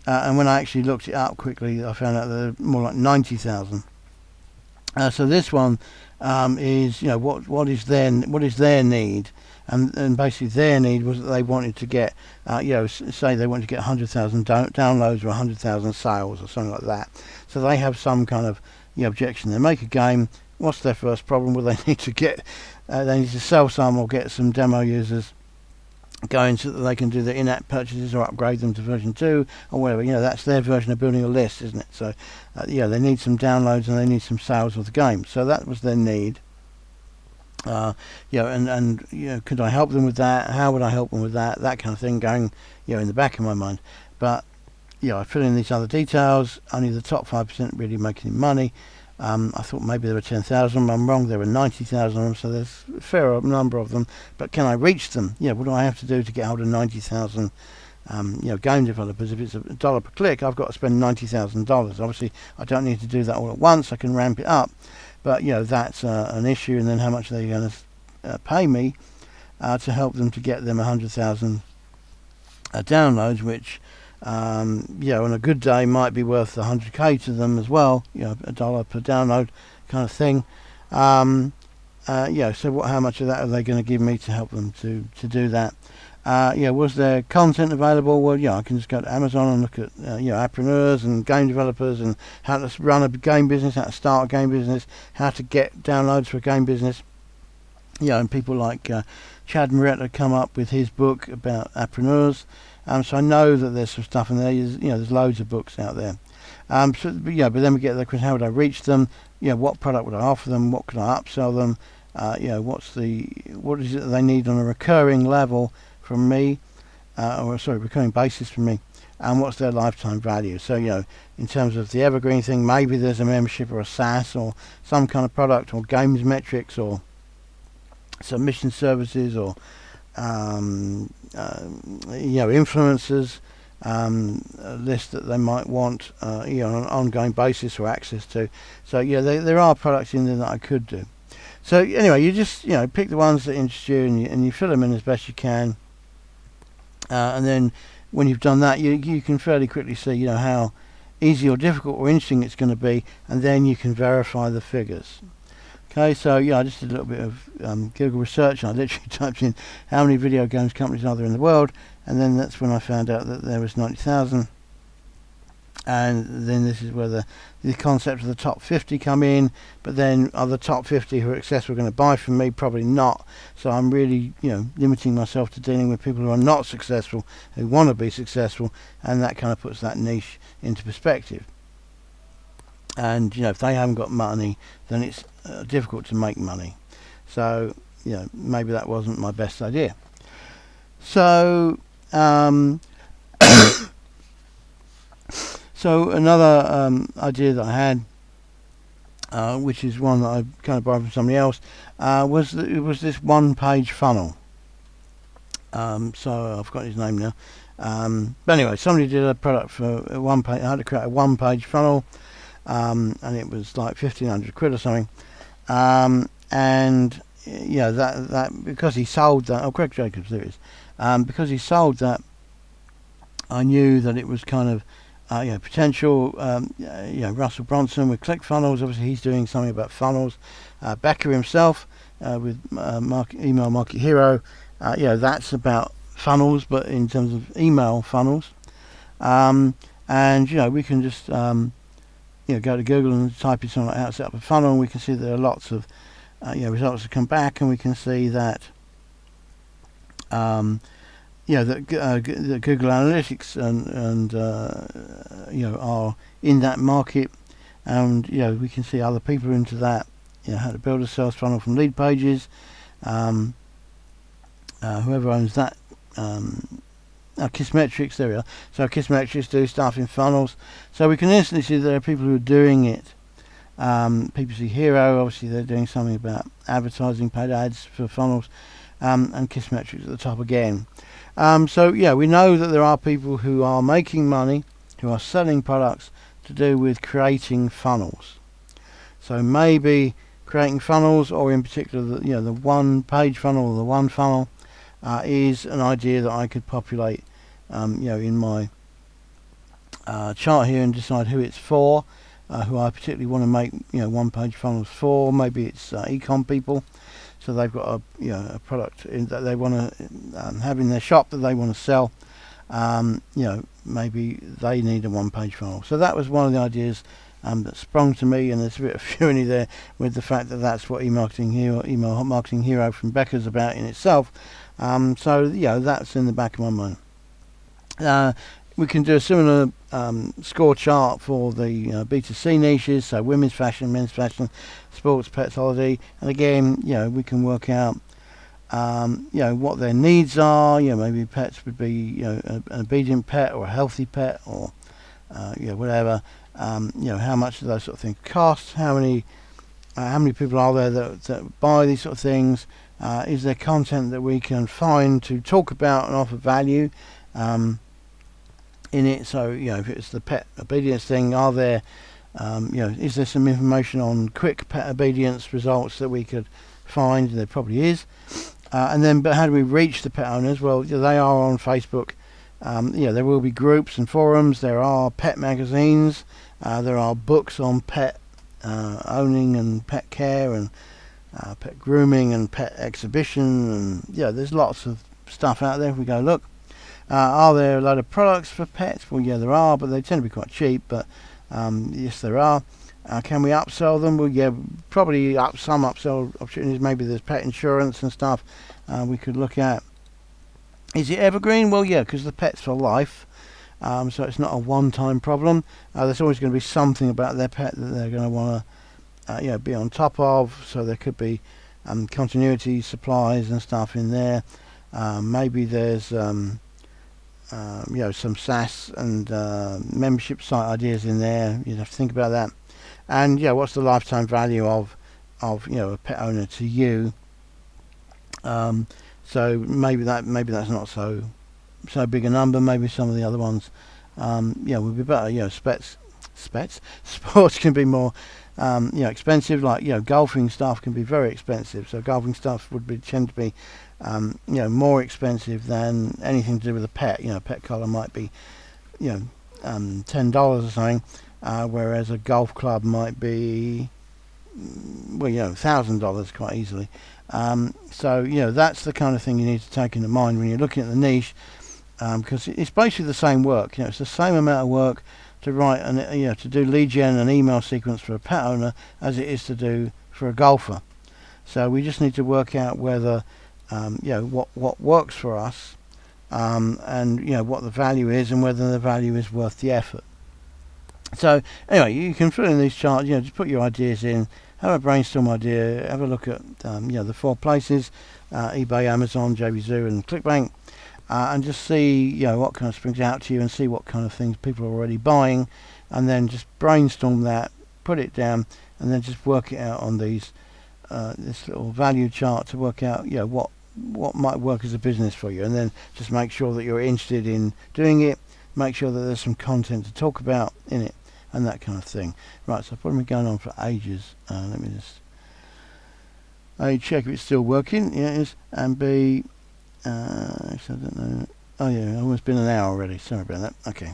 and when I actually looked it up quickly, I found out there are more like 90,000. So this one is what is their need, and basically their need was that they wanted to get say they wanted to get 100,000 downloads or 100,000 sales or something like that. So they have some kind of objection. They make a game. What's their first problem? Well, they need to get they need to sell some or get some demo users going so that they can do the in-app purchases or upgrade them to version 2 or whatever. That's their version of building a list, isn't it? So they need some downloads and they need some sales of the game. So that was their need. Could I help them with that? How would I help them with that? That kind of thing going in the back of my mind. But I fill in these other details. Only the top 5% really make any money. I thought maybe there were 10,000. I'm wrong. There were 90,000 of them, so there's a fair number of them. But can I reach them? What do I have to do to get hold of 90,000 game developers? If it's $1 per click, I've got to spend $90,000. Obviously, I don't need to do that all at once. I can ramp it up. But that's an issue. And then how much are they going to pay me to help them to get them 100,000 downloads, which on a good day might be worth 100k to them as well. $1 per download kind of thing. So how much of that are they going to give me to help them to do that? Was there content available? Well, I can just go to Amazon and look at appreneurs and game developers and how to run a game business, how to start a game business, how to get downloads for a game business. And people like Chad Moretta come up with his book about appreneurs. So I know that there's some stuff in there. There's loads of books out there. But then we get the question: how would I reach them? What product would I offer them? What could I upsell them? What is it that they need on a recurring level from me, recurring basis from me? And what's their lifetime value? So in terms of the evergreen thing, maybe there's a membership or a SaaS or some kind of product or games metrics or submission services or influencers, a list that they might want on an ongoing basis or access to. So there are products in there that I could do. So anyway, you just pick the ones that interest you and you fill them in as best you can, and then when you've done that, you can fairly quickly see how easy or difficult or interesting it's going to be, and then you can verify the figures. Okay, so I just did a little bit of Google research, and I literally typed in how many video games companies are there in the world, and then that's when I found out that there was 90,000. And then this is where the concept of the top 50 come in. But then are the top 50 who are successful going to buy from me? Probably not. So I'm really limiting myself to dealing with people who are not successful, who want to be successful, and that kind of puts that niche into perspective. And if they haven't got money, then it's difficult to make money. So maybe that wasn't my best idea. So so another idea that I had, which is one that I kind of borrowed from somebody else, was that it was this one-page funnel. So I've got his name now. But anyway, somebody did a product for a one page. I had to create a one-page funnel, and it was like 1,500 quid or something. And that because he sold that. Oh, Greg Jacobs, there it is. Because he sold that, I knew that it was kind of potential. Russell Bronson with ClickFunnels. Obviously, he's doing something about funnels. Becker himself with Email Market Hero. That's about funnels, but in terms of email funnels. And we can just go to Google and type in something like how to set up a funnel, and we can see there are lots of results that come back, and we can see that that Google Analytics and are in that market, and we can see other people into that. How to build a sales funnel from lead pages. Whoever owns that, Kissmetrics, there we are. So Kissmetrics do stuff in funnels, so we can instantly see there are people who are doing it. PPC Hero, obviously they're doing something about advertising, paid ads for funnels, and Kissmetrics at the top again. So we know that there are people who are making money, who are selling products to do with creating funnels. So maybe creating funnels, or in particular the one-page funnel or the one funnel, is an idea that I could populate in my chart here and decide who it's for, who I particularly want to make one-page funnels for. Maybe it's e-com people, so they've got a product that they want to have in their shop that they want to sell. Maybe they need a one-page funnel. So that was one of the ideas that sprung to me, and there's a bit of irony there with the fact that that's what Email Marketing Hero from Becker's about in itself. So that's in the back of my mind. We can do a similar score chart for the B2C niches, so women's fashion, men's fashion, sports, pets, holiday, and again, we can work out what their needs are. Maybe pets would be an obedient pet or a healthy pet, or whatever. How much do those sort of things cost? How many people are there that buy these sort of things? Is there content that we can find to talk about and offer value in it? So if it's the pet obedience thing, are there is there some information on quick pet obedience results that we could find? There probably is. But how do we reach the pet owners? Well, they are on Facebook. There will be groups and forums. There are pet magazines. There are books on pet owning and pet care and pet grooming and pet exhibition, and there's lots of stuff out there. If we go look, are there a lot of products for pets? Well, there are, but they tend to be quite cheap. But yes, there are. Can we upsell them? Well, probably some upsell opportunities. Maybe there's pet insurance and stuff we could look at. Is it evergreen? Well, because the pet's for life, so it's not a one-time problem. There's always going to be something about their pet that they're going to want to be on top of. So there could be continuity supplies and stuff in there. Maybe there's some SaaS and membership site ideas in there. You'd have to think about that. And what's the lifetime value of a pet owner to you? So maybe that's not so big a number. Maybe some of the other ones would be better. Sports can be more expensive. Like golfing stuff can be very expensive. So golfing stuff would tend to be more expensive than anything to do with a pet. A pet collar might be $10 or something, whereas a golf club might be $1,000 quite easily. So that's the kind of thing you need to take into mind when you're looking at the niche, because it's basically the same work. It's the same amount of work to write to do lead gen and email sequence for a pet owner as it is to do for a golfer. So we just need to work out whether what works for us, and what the value is, and whether the value is worth the effort. So anyway, you can fill in these charts. Just put your ideas in, have a brainstorm idea, have a look at the 4 places: eBay, Amazon, JVZoo, and ClickBank, and just see what kind of springs out to you, and see what kind of things people are already buying, and then just brainstorm that, put it down, and then just work it out on these this little value chart to work out what might work as a business for you, and then just make sure that you're interested in doing it, make sure that there's some content to talk about in it, and that kind of thing. Right, so I've probably been going on for ages. Let me just check if it's still working. Yeah, it is. And B, actually, I don't know. Oh yeah, it's almost been an hour already. Sorry about that. Okay.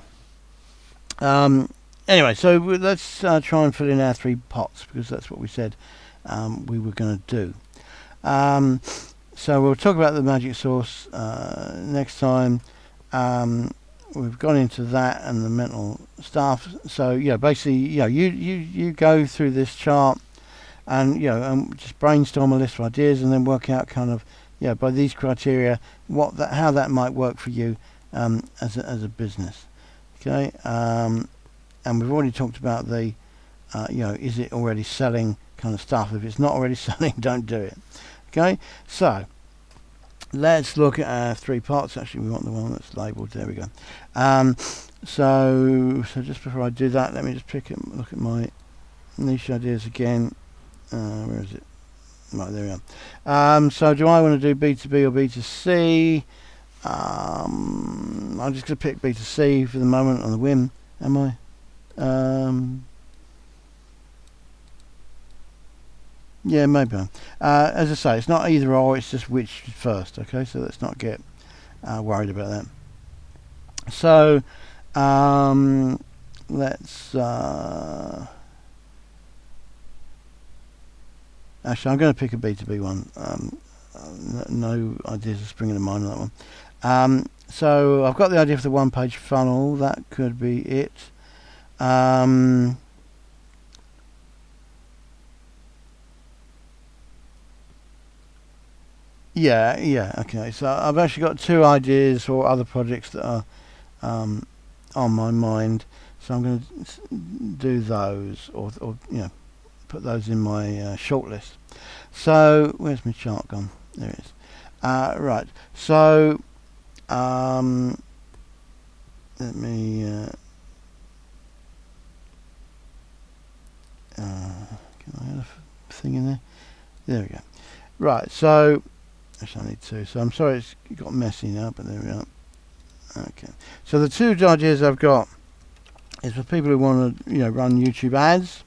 Anyway, so let's try and fill in our 3 pots, because that's what we said we were going to do. So we'll talk about the magic sauce next time. We've gone into that and the mental stuff. So basically, you go through this chart, and just brainstorm a list of ideas, and then work out kind of by these criteria how that might work for you as a business. Okay, and we've already talked about the is it already selling kind of stuff. If it's not already selling, don't do it. Okay, so let's look at our 3 parts. Actually, we want the one that's labelled. There we go. So just before I do that, let me just look at my niche ideas again. Where is it? Right, there we are. So do I want to do B2B or B2C? I'm just going to pick B2C for the moment on the whim. Am I? Yeah, maybe. As I say, it's not either or, it's just which first. Okay, so let's not get worried about that. So let's actually, I'm going to pick a B2B one. No ideas are springing to mind on that one. So I've got the idea for the 1-page funnel. That could be it. Yeah, okay. So I've actually got 2 ideas for other projects that are on my mind. So I'm going to do those, or put those in my shortlist. So where's my chart gone? There it is. Right. So let me can I add a thing in there? There we go. Right. So actually I need 2. So I'm sorry it's got messy now, but there we are. Okay. So the 2 ideas I've got is for people who want to run YouTube ads.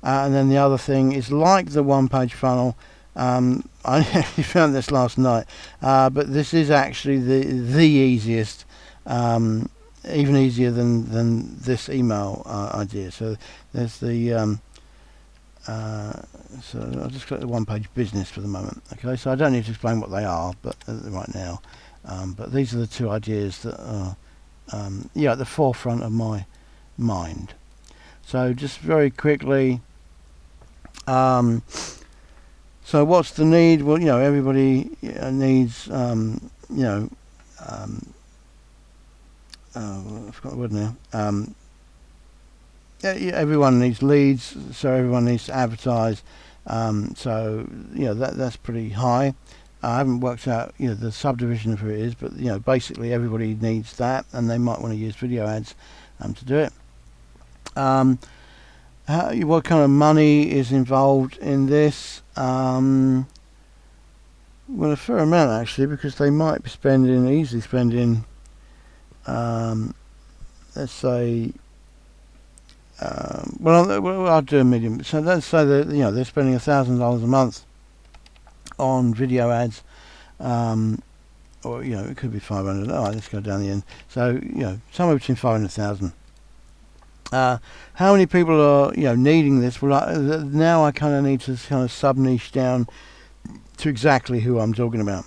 And then the other thing is like the 1-page funnel. I actually found this last night, but this is actually the easiest, even easier than this email idea. So there's the so I'll just click the 1-page business for the moment. Okay, so I don't need to explain what they are, but right now, but these are the 2 ideas that are at the forefront of my mind. So just very quickly. So what's the need? Well, everybody needs, I forgot the word now. Everyone needs leads, so everyone needs to advertise. So that's pretty high. I haven't worked out the subdivision of who it is, but basically everybody needs that, and they might want to use video ads to do it. What kind of money is involved in this? Well, a fair amount actually, because they might be easily spending, let's say, I'll do a medium. So let's say that they're spending $1,000 a month on video ads, or it could be 500. All right, let's go down the end. So somewhere between 500 and 1,000. How many people are needing this? Well, now I kind of need to kind of sub niche down to exactly who I'm talking about,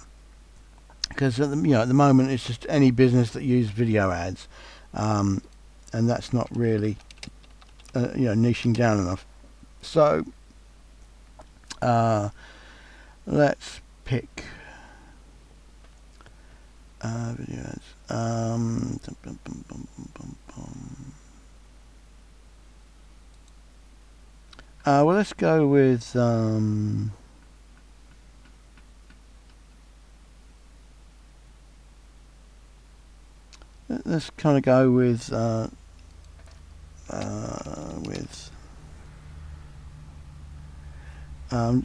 because at the moment it's just any business that uses video ads, and that's not really niching down enough. So let's pick video ads. Well, let's go with let's kind of go with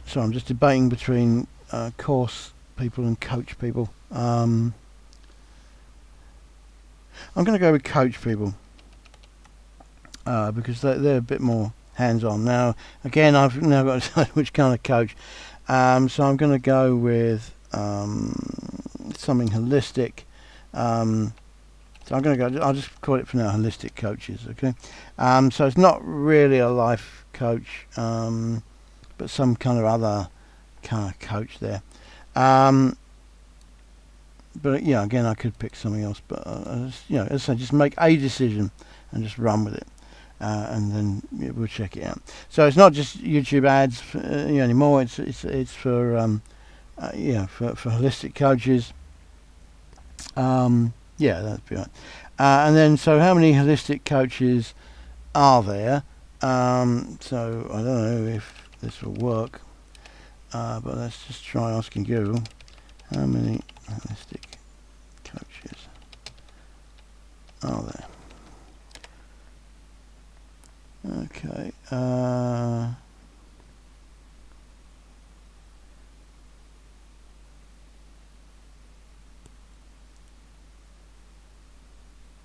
so I'm just debating between course people and coach people. I'm going to go with coach people because they're a bit more hands-on. Now again, I've now got to decide which kind of coach, so I'm going to go with something holistic. So I'm going to go, I'll just call it for now holistic coaches, okay? So it's not really a life coach, but some kind of other kind of coach there. But yeah, again, I could pick something else, but as I say, just make a decision and just run with it, and then we'll check it out. So it's not just YouTube ads anymore. It's for for holistic coaches. Yeah, that'd be right. And then, so how many holistic coaches are there? So I don't know if this will work, but let's just try asking Google. How many holistic coaches are there? Okay.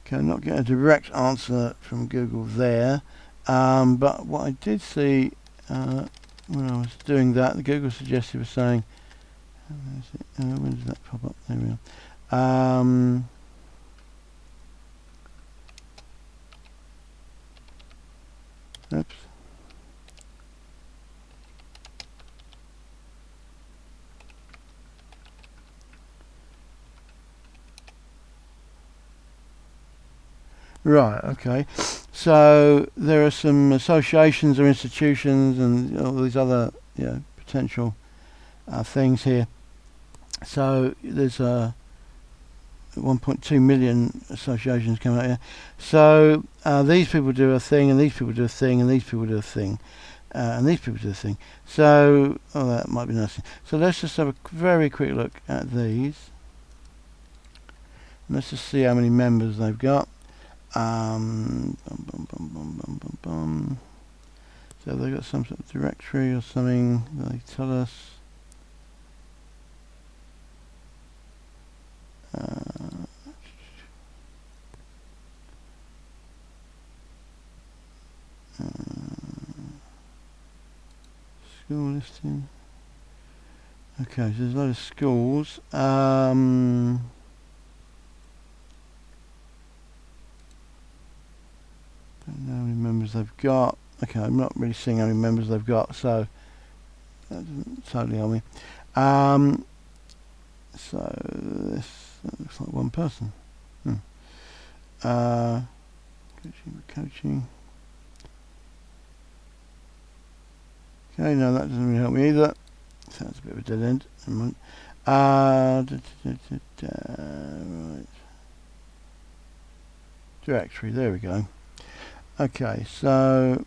Okay, I'm not getting a direct answer from Google there, but what I did see when I was doing that, the Google suggested was saying, when does that pop up? There we are. Oops. Right, okay. So there are some associations or institutions and all these other potential things here. So there's 1.2 million associations coming out here. So these people do a thing, and these people do a thing, and these people do a thing, and these people do a thing. So that might be nice. So let's just have a very quick look at these. Let's just see how many members they've got. So they've got some sort of directory or something that they tell us. School listing. Okay, so there's a lot of schools. Don't know how many members they've got. Okay, I'm not really seeing how many members they've got, so that doesn't totally help me. So this looks like one person. Coaching. Okay, no, that doesn't really help me either. So that's a bit of a dead end. Right. Directory, there we go. Okay, so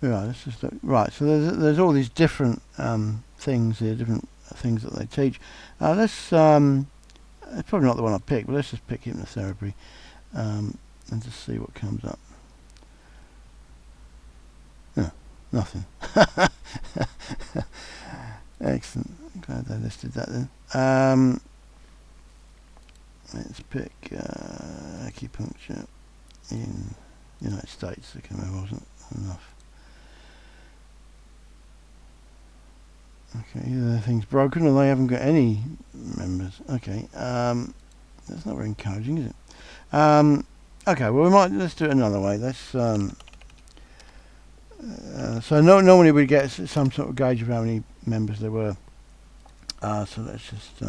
right, let's just look. Right, so there's all these different things here, different things that they teach. Let's it's probably not the one I picked, but let's just pick hypnotherapy and just see what comes up. No, nothing. Excellent. Glad they listed that then. Let's pick acupuncture in the United States. Okay, maybe wasn't enough. Okay, either the thing's broken or they haven't got any members. Okay, that's not very encouraging, is it? Okay, well let's do it another way. Let's so normally we get some sort of gauge of how many members there were. So let's just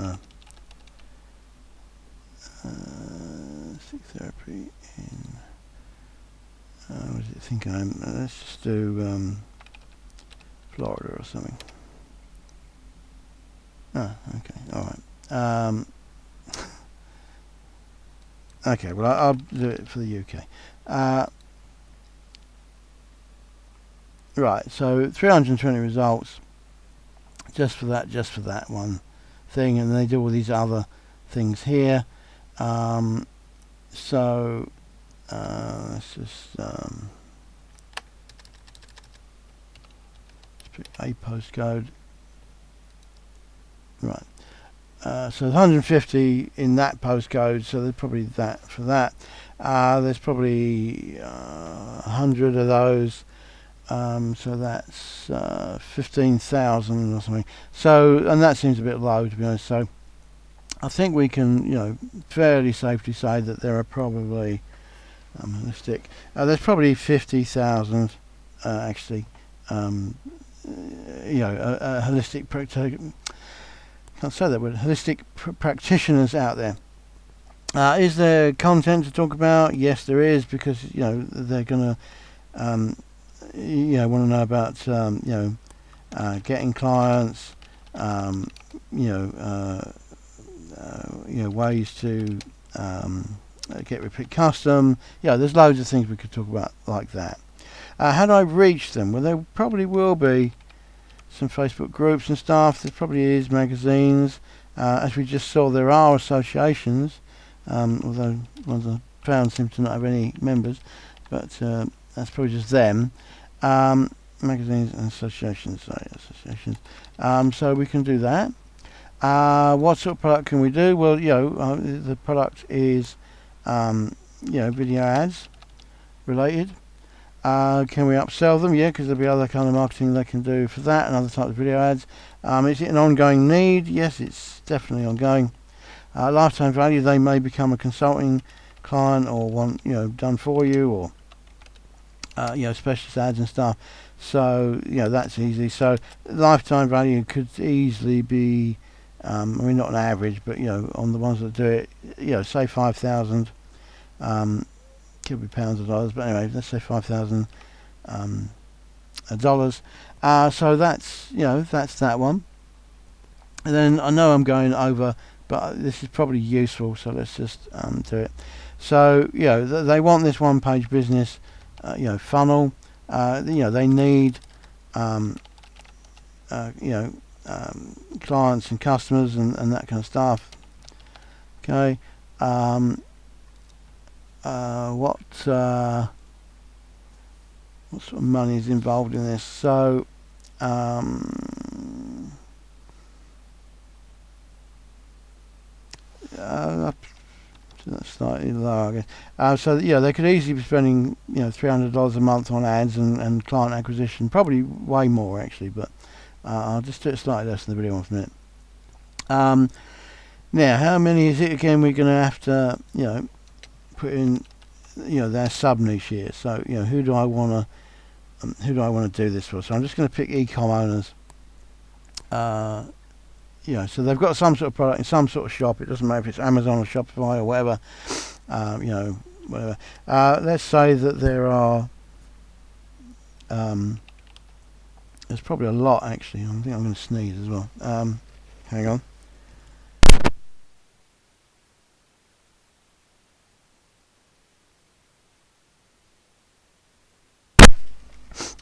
seek therapy in what does it think I'm? Let's just do Florida or something. Oh, okay, all right. Okay, well I'll do it for the UK. right, so 320 results just for that one thing, and they do all these other things here. So let's just pick a postcode. Right. So 150 in that postcode, so there's probably that for that. There's probably 100 of those, so that's 15,000 or something. So, and that seems a bit low, to be honest. So I think we can, fairly safely say that there are probably there's probably 50,000 actually, holistic can't say that word, holistic practitioners out there. Is there content to talk about? Yes, there is, because they're gonna want to know about getting clients, ways to get repeat custom. There's loads of things we could talk about like that. How do I reach them? Well, there probably will be some Facebook groups and stuff. There probably is magazines. As we just saw, there are associations, although ones I found seem to not have any members, but that's probably just them. Magazines and associations. So we can do that. What sort of product can we do? Well, the product is video ads related. Can we upsell them? Yeah, because there'll be other kind of marketing they can do for that and other types of video ads. Is it an ongoing need? Yes, it's definitely ongoing. Lifetime value, they may become a consulting client or want done for you, or specialist ads and stuff. So that's easy. So lifetime value could easily be, not an average, but on the ones that do it, say 5,000. Could be pounds or dollars, but anyway, let's say $5,000 dollars. So that's that's that one. And then I know I'm going over, but this is probably useful, so let's just do it. So they want this one-page business funnel. They need clients and customers and that kind of stuff. Okay. What sort of money is involved in this? So that's slightly lower, I guess. So they could easily be spending $300 a month on ads and client acquisition, probably way more actually, but I'll just do it slightly less than the video one for a minute. Now, how many is it again? We're going to have to put in their sub niche here. So who do I want to do this for? So I'm just going to pick e-com owners. So they've got some sort of product in some sort of shop. It doesn't matter if it's Amazon or Shopify or whatever. Whatever. Let's say that there are there's probably a lot actually. I think I'm going to sneeze as well. Hang on.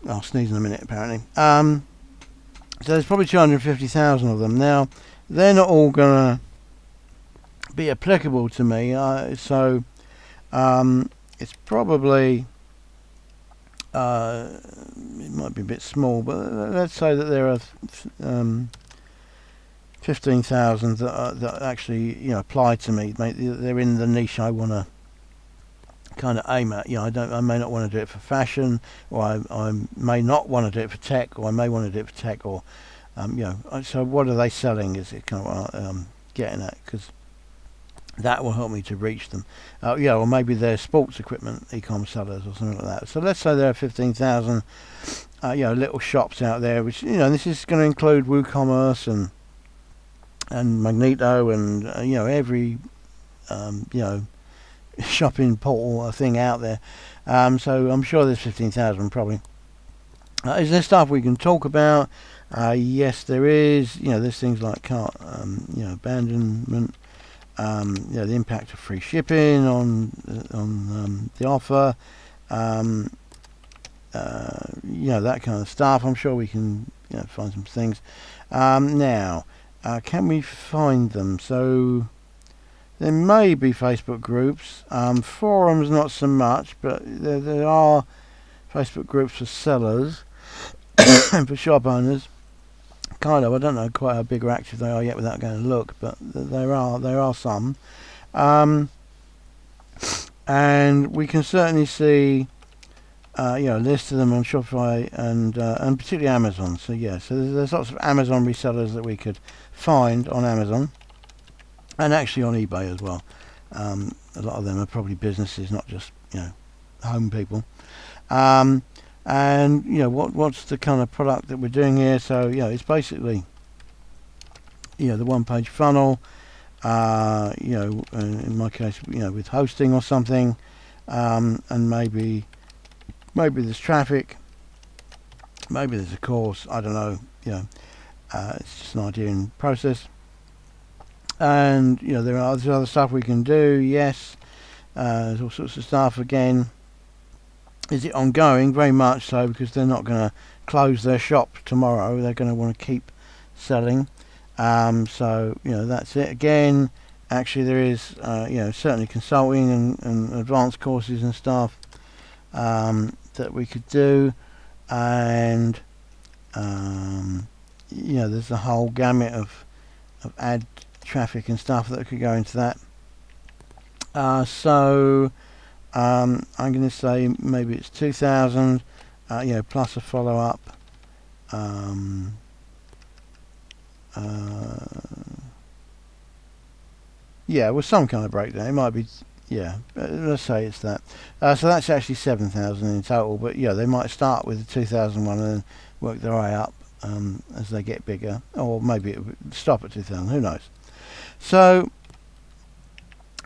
I'll sneeze in a minute apparently. So there's probably 250,000 of them. Now they're not all gonna be applicable to me, so it's probably it might be a bit small, but let's say that there are 15,000 that actually apply to me. They're in the niche I want to kind of aim at. I may not want to do it for fashion, or I may not want to do it for tech, or I may want to do it for tech, or so what are they selling is it kind of what I'm getting at, because that will help me to reach them. Or maybe they're sports equipment e-commerce sellers or something like that. So let's say there are 15,000 little shops out there, which this is going to include WooCommerce and Magneto and every shopping portal thing out there. So I'm sure there's 15,000 probably. Is there stuff we can talk about? Yes, there is. There's things like cart abandonment. The impact of free shipping on the offer. you know, that kind of stuff. I'm sure we can, you know, find some things. Now, can we find them? So there may be Facebook groups, forums not so much, but there are Facebook groups for sellers and for shop owners. Kind of. I don't know quite how big or active they are yet without going to look, but there are some. And we can certainly see you know, a list of them on Shopify and particularly Amazon. So yeah, so there's lots of Amazon resellers that we could find on Amazon and actually on eBay as well. A lot of them are probably businesses, not just, you know, home people. And you know, what's the kind of product that we're doing here? So you know, it's basically, you know, the one-page funnel. You know, in my case, you know, with hosting or something, and maybe there's traffic, maybe there's a course. I don't know. You know, it's just an idea in process. And you know, there's other stuff we can do. Yes, there's all sorts of stuff again. Is it ongoing? Very much so, because they're not going to close their shop tomorrow. They're going to want to keep selling. So you know, that's it. Again, actually there is you know, certainly consulting and advanced courses and stuff that we could do, and you know, there's a whole gamut of ad traffic and stuff that could go into that. So I'm going to say maybe it's 2,000, you know, plus a follow-up. Yeah, with some kind of breakdown. It might be, yeah, let's say it's that. So that's actually 7,000 in total, but yeah, they might start with the 2,000 one and then work their way up as they get bigger, or maybe it would stop at 2,000, who knows. So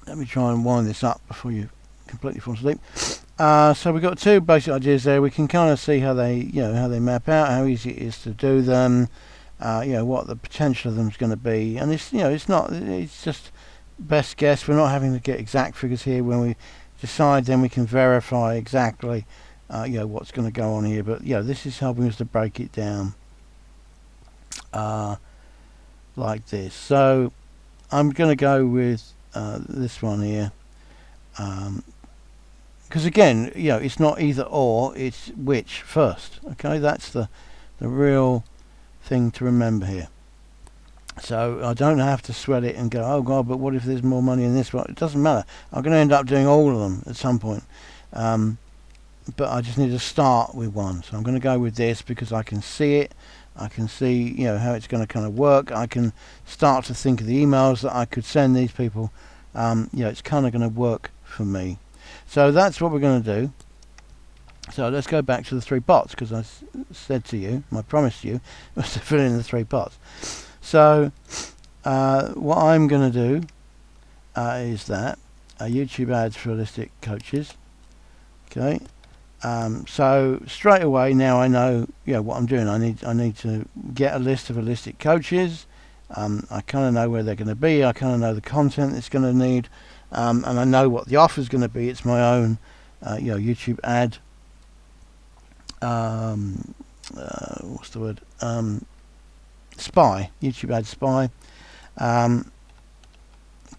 let me try and wind this up before you completely fall asleep. So we've got two basic ideas there. We can kind of see how they, you know, how they map out, how easy it is to do them, you know, what the potential of them is going to be, and it's, you know, it's just best guess. We're not having to get exact figures here. When we decide, then we can verify exactly you know, what's going to go on here, but you know, this is helping us to break it down like this. So I'm going to go with this one here, because again, you know, it's not either or, it's which first. Okay, that's the real thing to remember here. So I don't have to sweat it and go, oh god, but what if there's more money in this one? It doesn't matter. I'm going to end up doing all of them at some point, but I just need to start with one. So I'm going to go with this because I can see it. I can see, you know, how it's going to kind of work. I can start to think of the emails that I could send these people. You know, it's kind of going to work for me. So that's what we're going to do. So let's go back to the 3 pots, because I said to you, I promised you, was to fill in the 3 pots. So what I'm going to do is that YouTube ads for holistic coaches. Okay. So straight away now I know, you know, what I'm doing. I need to get a list of holistic coaches. I kind of know where they're going to be. I kind of know the content it's going to need, and I know what the offer is going to be. It's my own, you know, YouTube ad. What's the word? Spy. YouTube ad spy.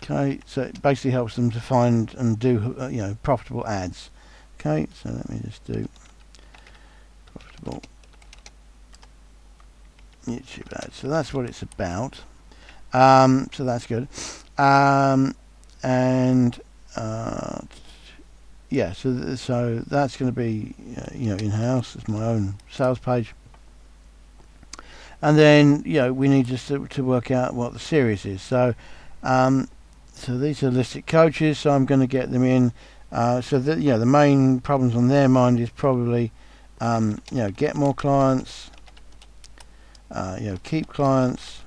Okay, so it basically helps them to find and do you know, profitable ads. Okay, so let me just do profitable YouTube ads. So that's what it's about. So that's good. And yeah, so that's going to be you know, in-house. It's my own sales page. And then, you know, we need just to work out what the series is. So so these are holistic coaches, so I'm going to get them in. So that, you know, the main problems on their mind is probably you know, get more clients, you know, keep clients,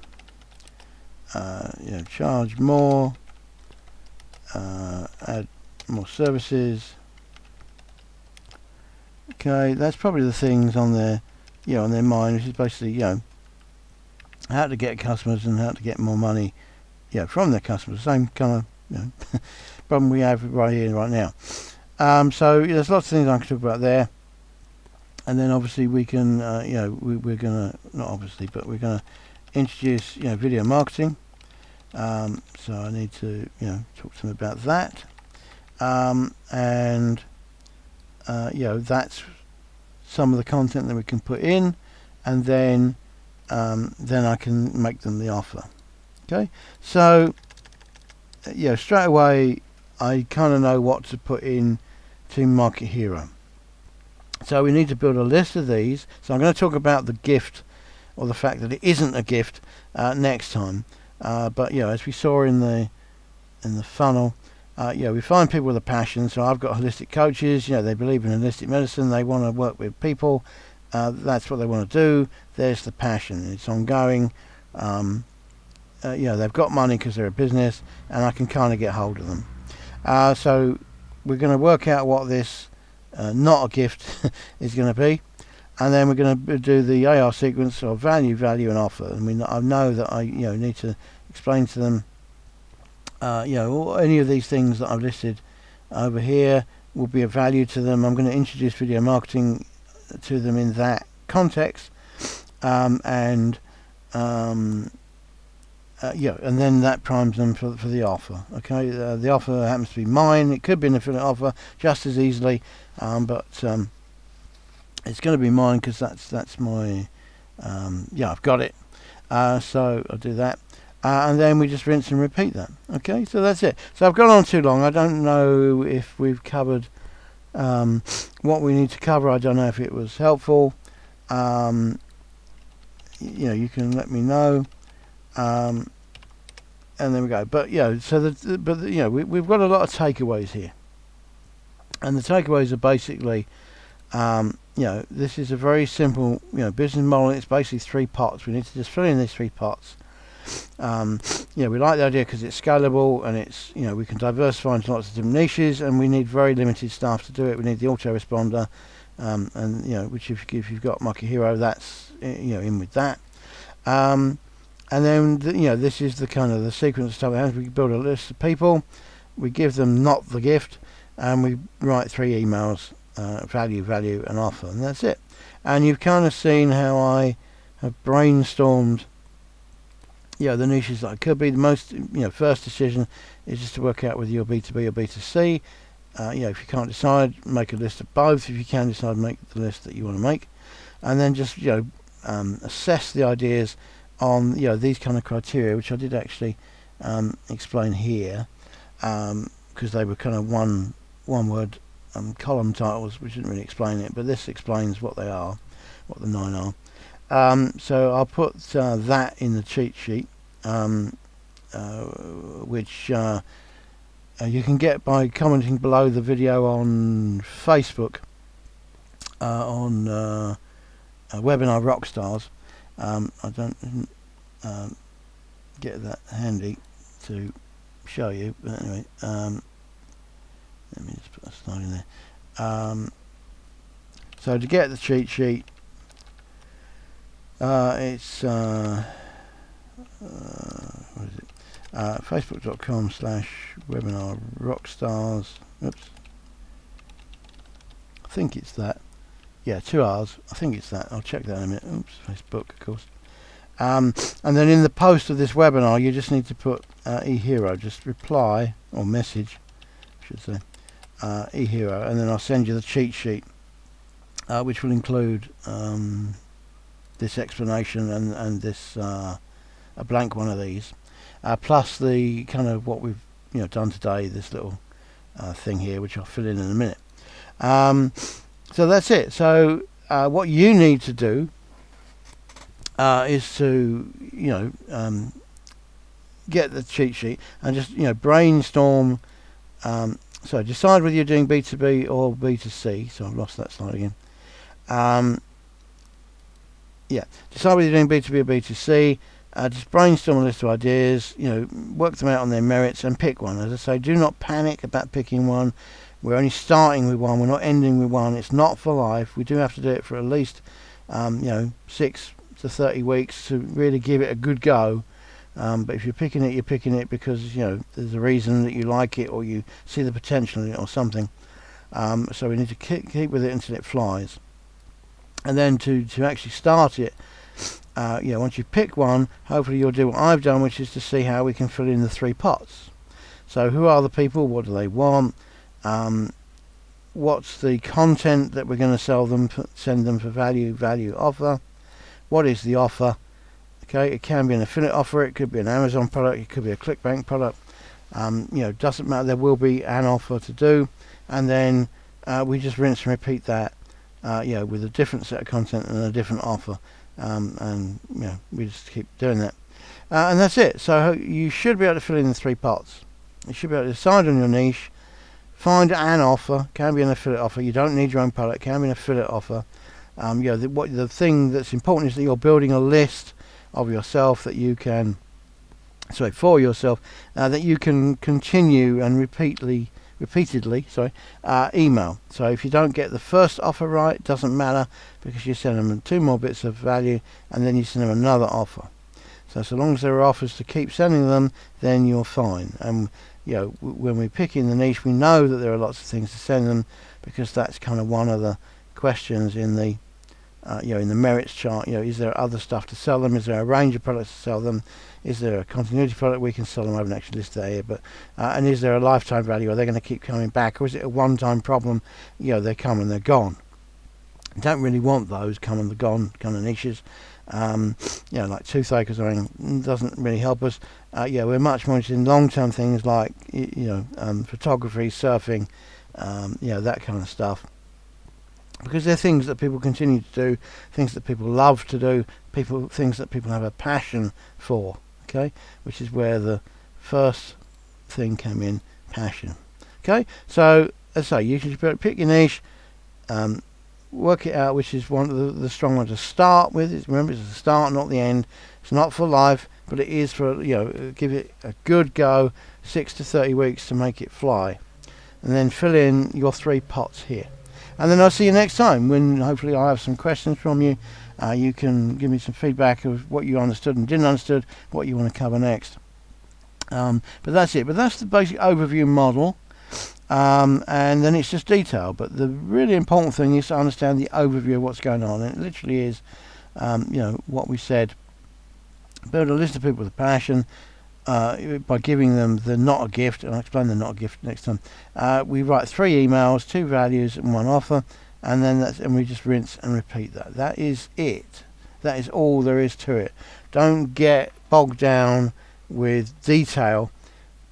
you know, charge more, add more services. Okay, that's probably the things on their, you know, on their mind, which is basically, you know, how to get customers and how to get more money, you know, from their customers. Same kind of, you know, problem we have right here, right now. So there's lots of things I can talk about there. and then obviously we can we're gonna, not obviously, but we're gonna introduce video marketing. So I need to talk to them about that, and that's some of the content that we can put in, and then I can make them the offer. Okay, so straight away I kind of know what to put in to Market Hero. So we need to build a list of these. So I'm going to talk about the gift, or the fact that it isn't a gift, next time. But as we saw in the funnel, we find people with a passion. So I've got holistic coaches. They believe in holistic medicine. They want to work with people. That's what they want to do. There's the passion. It's ongoing. They've got money because they're a business, and I can kind of get hold of them. So we're going to work out what this not a gift is going to be, and then we're going to do the AR sequence of value, and offer. I know that I need to explain to them any of these things that I've listed over here will be of value to them. I'm going to introduce video marketing to them in that context, and then that primes them for the offer. Okay, the offer happens to be mine. It could be an affiliate offer just as easily, but it's going to be mine because that's my I've got it. So I'll do that, and then we just rinse and repeat that. Okay, so that's it. So I've gone on too long. I don't know if we've covered what we need to cover. I don't know if it was helpful. You can let me know. And there we go. But we've got a lot of takeaways here, and the takeaways are basically this is a very simple business model. It's basically 3 pots. We need to just fill in these 3 pots. We like the idea because it's scalable, and it's we can diversify into lots of different niches, and we need very limited staff to do it. We need the autoresponder, and which if you've got Market Hero, that's in with that. And then this is the kind of the sequence of stuff that happens. We build a list of people, we give them not the gift, and we write 3 emails, value, and offer, and that's it. And you've kind of seen how I have brainstormed the niches that I could be. The most first decision is just to work out whether you're B2B or B2C. If you can't decide, make a list of both. If you can decide, make the list that you want to make, and then just assess the ideas on these kind of criteria, which I did actually explain here, because they were kind of one word column titles, which didn't really explain it, but this explains what they are, what the 9 are. So I'll put that in the cheat sheet, which you can get by commenting below the video on Facebook, on Webinar Rockstars. I don't get that handy to show you, but anyway, let me just put a slide in there. So to get the cheat sheet, it's what is it? Facebook.com/webinar rockstars. Oops, I think it's that. Yeah, 2 hours. I think it's that. I'll check that in a minute. Oops, Facebook, of course. And then in the post of this webinar, you just need to put eHero. Just reply or message, I should say, eHero, and then I'll send you the cheat sheet, which will include this explanation and this a blank one of these, plus the kind of what we've done today. This little thing here, which I'll fill in a minute. So that's it. So what you need to do is to get the cheat sheet and just brainstorm. So decide whether you're doing B2B or B2C. So I've lost that slide again. Decide whether you're doing B2B or B2C. Just brainstorm a list of ideas. Work them out on their merits and pick one. As I say, do not panic about picking one. We're only starting with one. We're not ending with one. It's not for life. We do have to do it for at least 6 to 30 weeks to really give it a good go. But if you're picking it because there's a reason that you like it, or you see the potential in it or something. So we need to keep with it until it flies. And then to actually start it, once you pick one, hopefully you'll do what I've done, which is to see how we can fill in the 3 pots. So who are the people? What do they want? What's the content that we're going to send them for value offer? What is the offer? Okay, it can be an affiliate offer, it could be an Amazon product, it could be a ClickBank product. Doesn't matter, there will be an offer to do, and then we just rinse and repeat that with a different set of content and a different offer, and we just keep doing that, and that's it. So you should be able to fill in the 3 pots. You should be able to decide on your niche, find an offer. Can be an affiliate offer, you don't need your own product, can be an affiliate offer. The thing that's important is that you're building a list of yourself that you can for yourself that you can continue and repeatedly email. So if you don't get the first offer right, it doesn't matter, because you send them 2 more bits of value and then you send them another offer. So long as there are offers to keep sending them, then you're fine. And when we pick in the niche, we know that there are lots of things to send them, because that's kind of one of the questions in the in the merits chart. Is there other stuff to sell them? Is there a range of products to sell them? Is there a continuity product we can sell them? I haven't actually listed that here, but and is there a lifetime value? Are they going to keep coming back, or is it a one-time problem? They come and they're gone. Don't really want those come and they're gone kind of niches. Like toothache or something doesn't really help us. We're much more interested in long-term things like photography, surfing, that kind of stuff, because they're things that people continue to do, things that people love to do, things that people have a passion for. Okay, which is where the first thing came in, passion. Okay, so as I say, you should pick your niche, work it out, which is one of the strong ones to start with. Remember, it's the start, not the end. It's not for life, but it is for give it a good go, 6 to 30 weeks to make it fly, and then fill in your 3 pots here. And then I'll see you next time, when hopefully I'll have some questions from you. You can give me some feedback of what you understood and didn't understood, what you want to cover next. But that's it. But that's the basic overview model. And then it's just detail. But the really important thing is to understand the overview of what's going on. And it literally is, what we said. Build a list of people with a passion. By giving them the not a gift, and I'll explain the not a gift next time. We write 3 emails, 2 values and 1 offer, and then we just rinse and repeat that. That is it. That is all there is to it. Don't get bogged down with detail.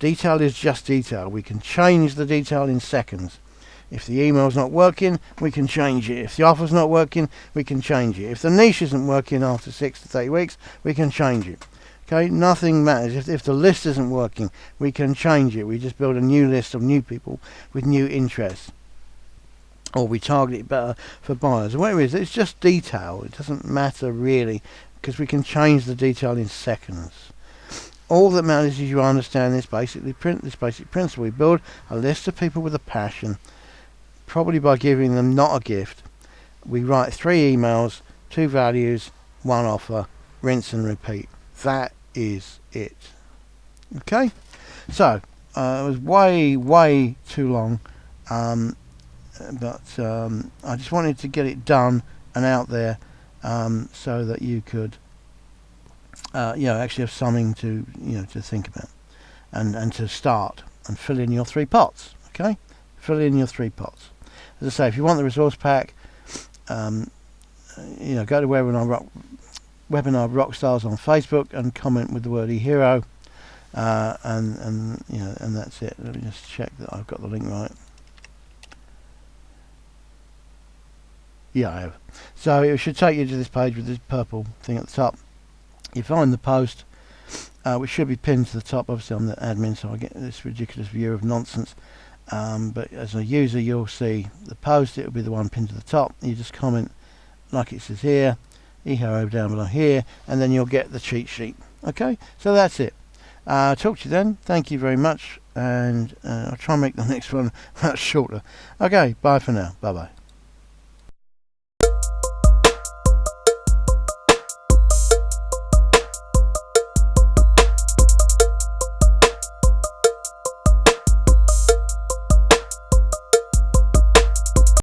Detail is just detail. We can change the detail in seconds. If the email's not working, we can change it. If the offer's not working, we can change it. If the niche isn't working after 6 to 30 weeks, we can change it. Okay, nothing matters. If the list isn't working, we can change it. We just build a new list of new people with new interests, or we target it better for buyers. Whatever it is, it's just detail. It doesn't matter really, because we can change the detail in seconds. All that matters is you understand this basic principle. We build a list of people with a passion, probably by giving them not a gift. We write 3 emails, 2 values, 1 offer, rinse and repeat. That is it. Okay, so it was way too long, but I just wanted to get it done and out there, so that you could actually have something to to think about, and to start and fill in your 3 pots. Okay, fill in your 3 pots. As I say, if you want the resource pack, go to Webinar Rockstars on Facebook and comment with the word eHero, and that's it. Let me just check that I've got the link right. Yeah, I have. So it should take you to this page with this purple thing at the top. You find the post, which should be pinned to the top. Obviously I'm the admin, so I get this ridiculous view of nonsense, but as a user you'll see the post. It'll be the one pinned to the top. You just comment like it says here, eHero down below here, and then you'll get the cheat sheet. Okay, so that's it. Talk to you then. Thank you very much, and I'll try and make the next one much shorter. Okay, bye for now. Bye bye.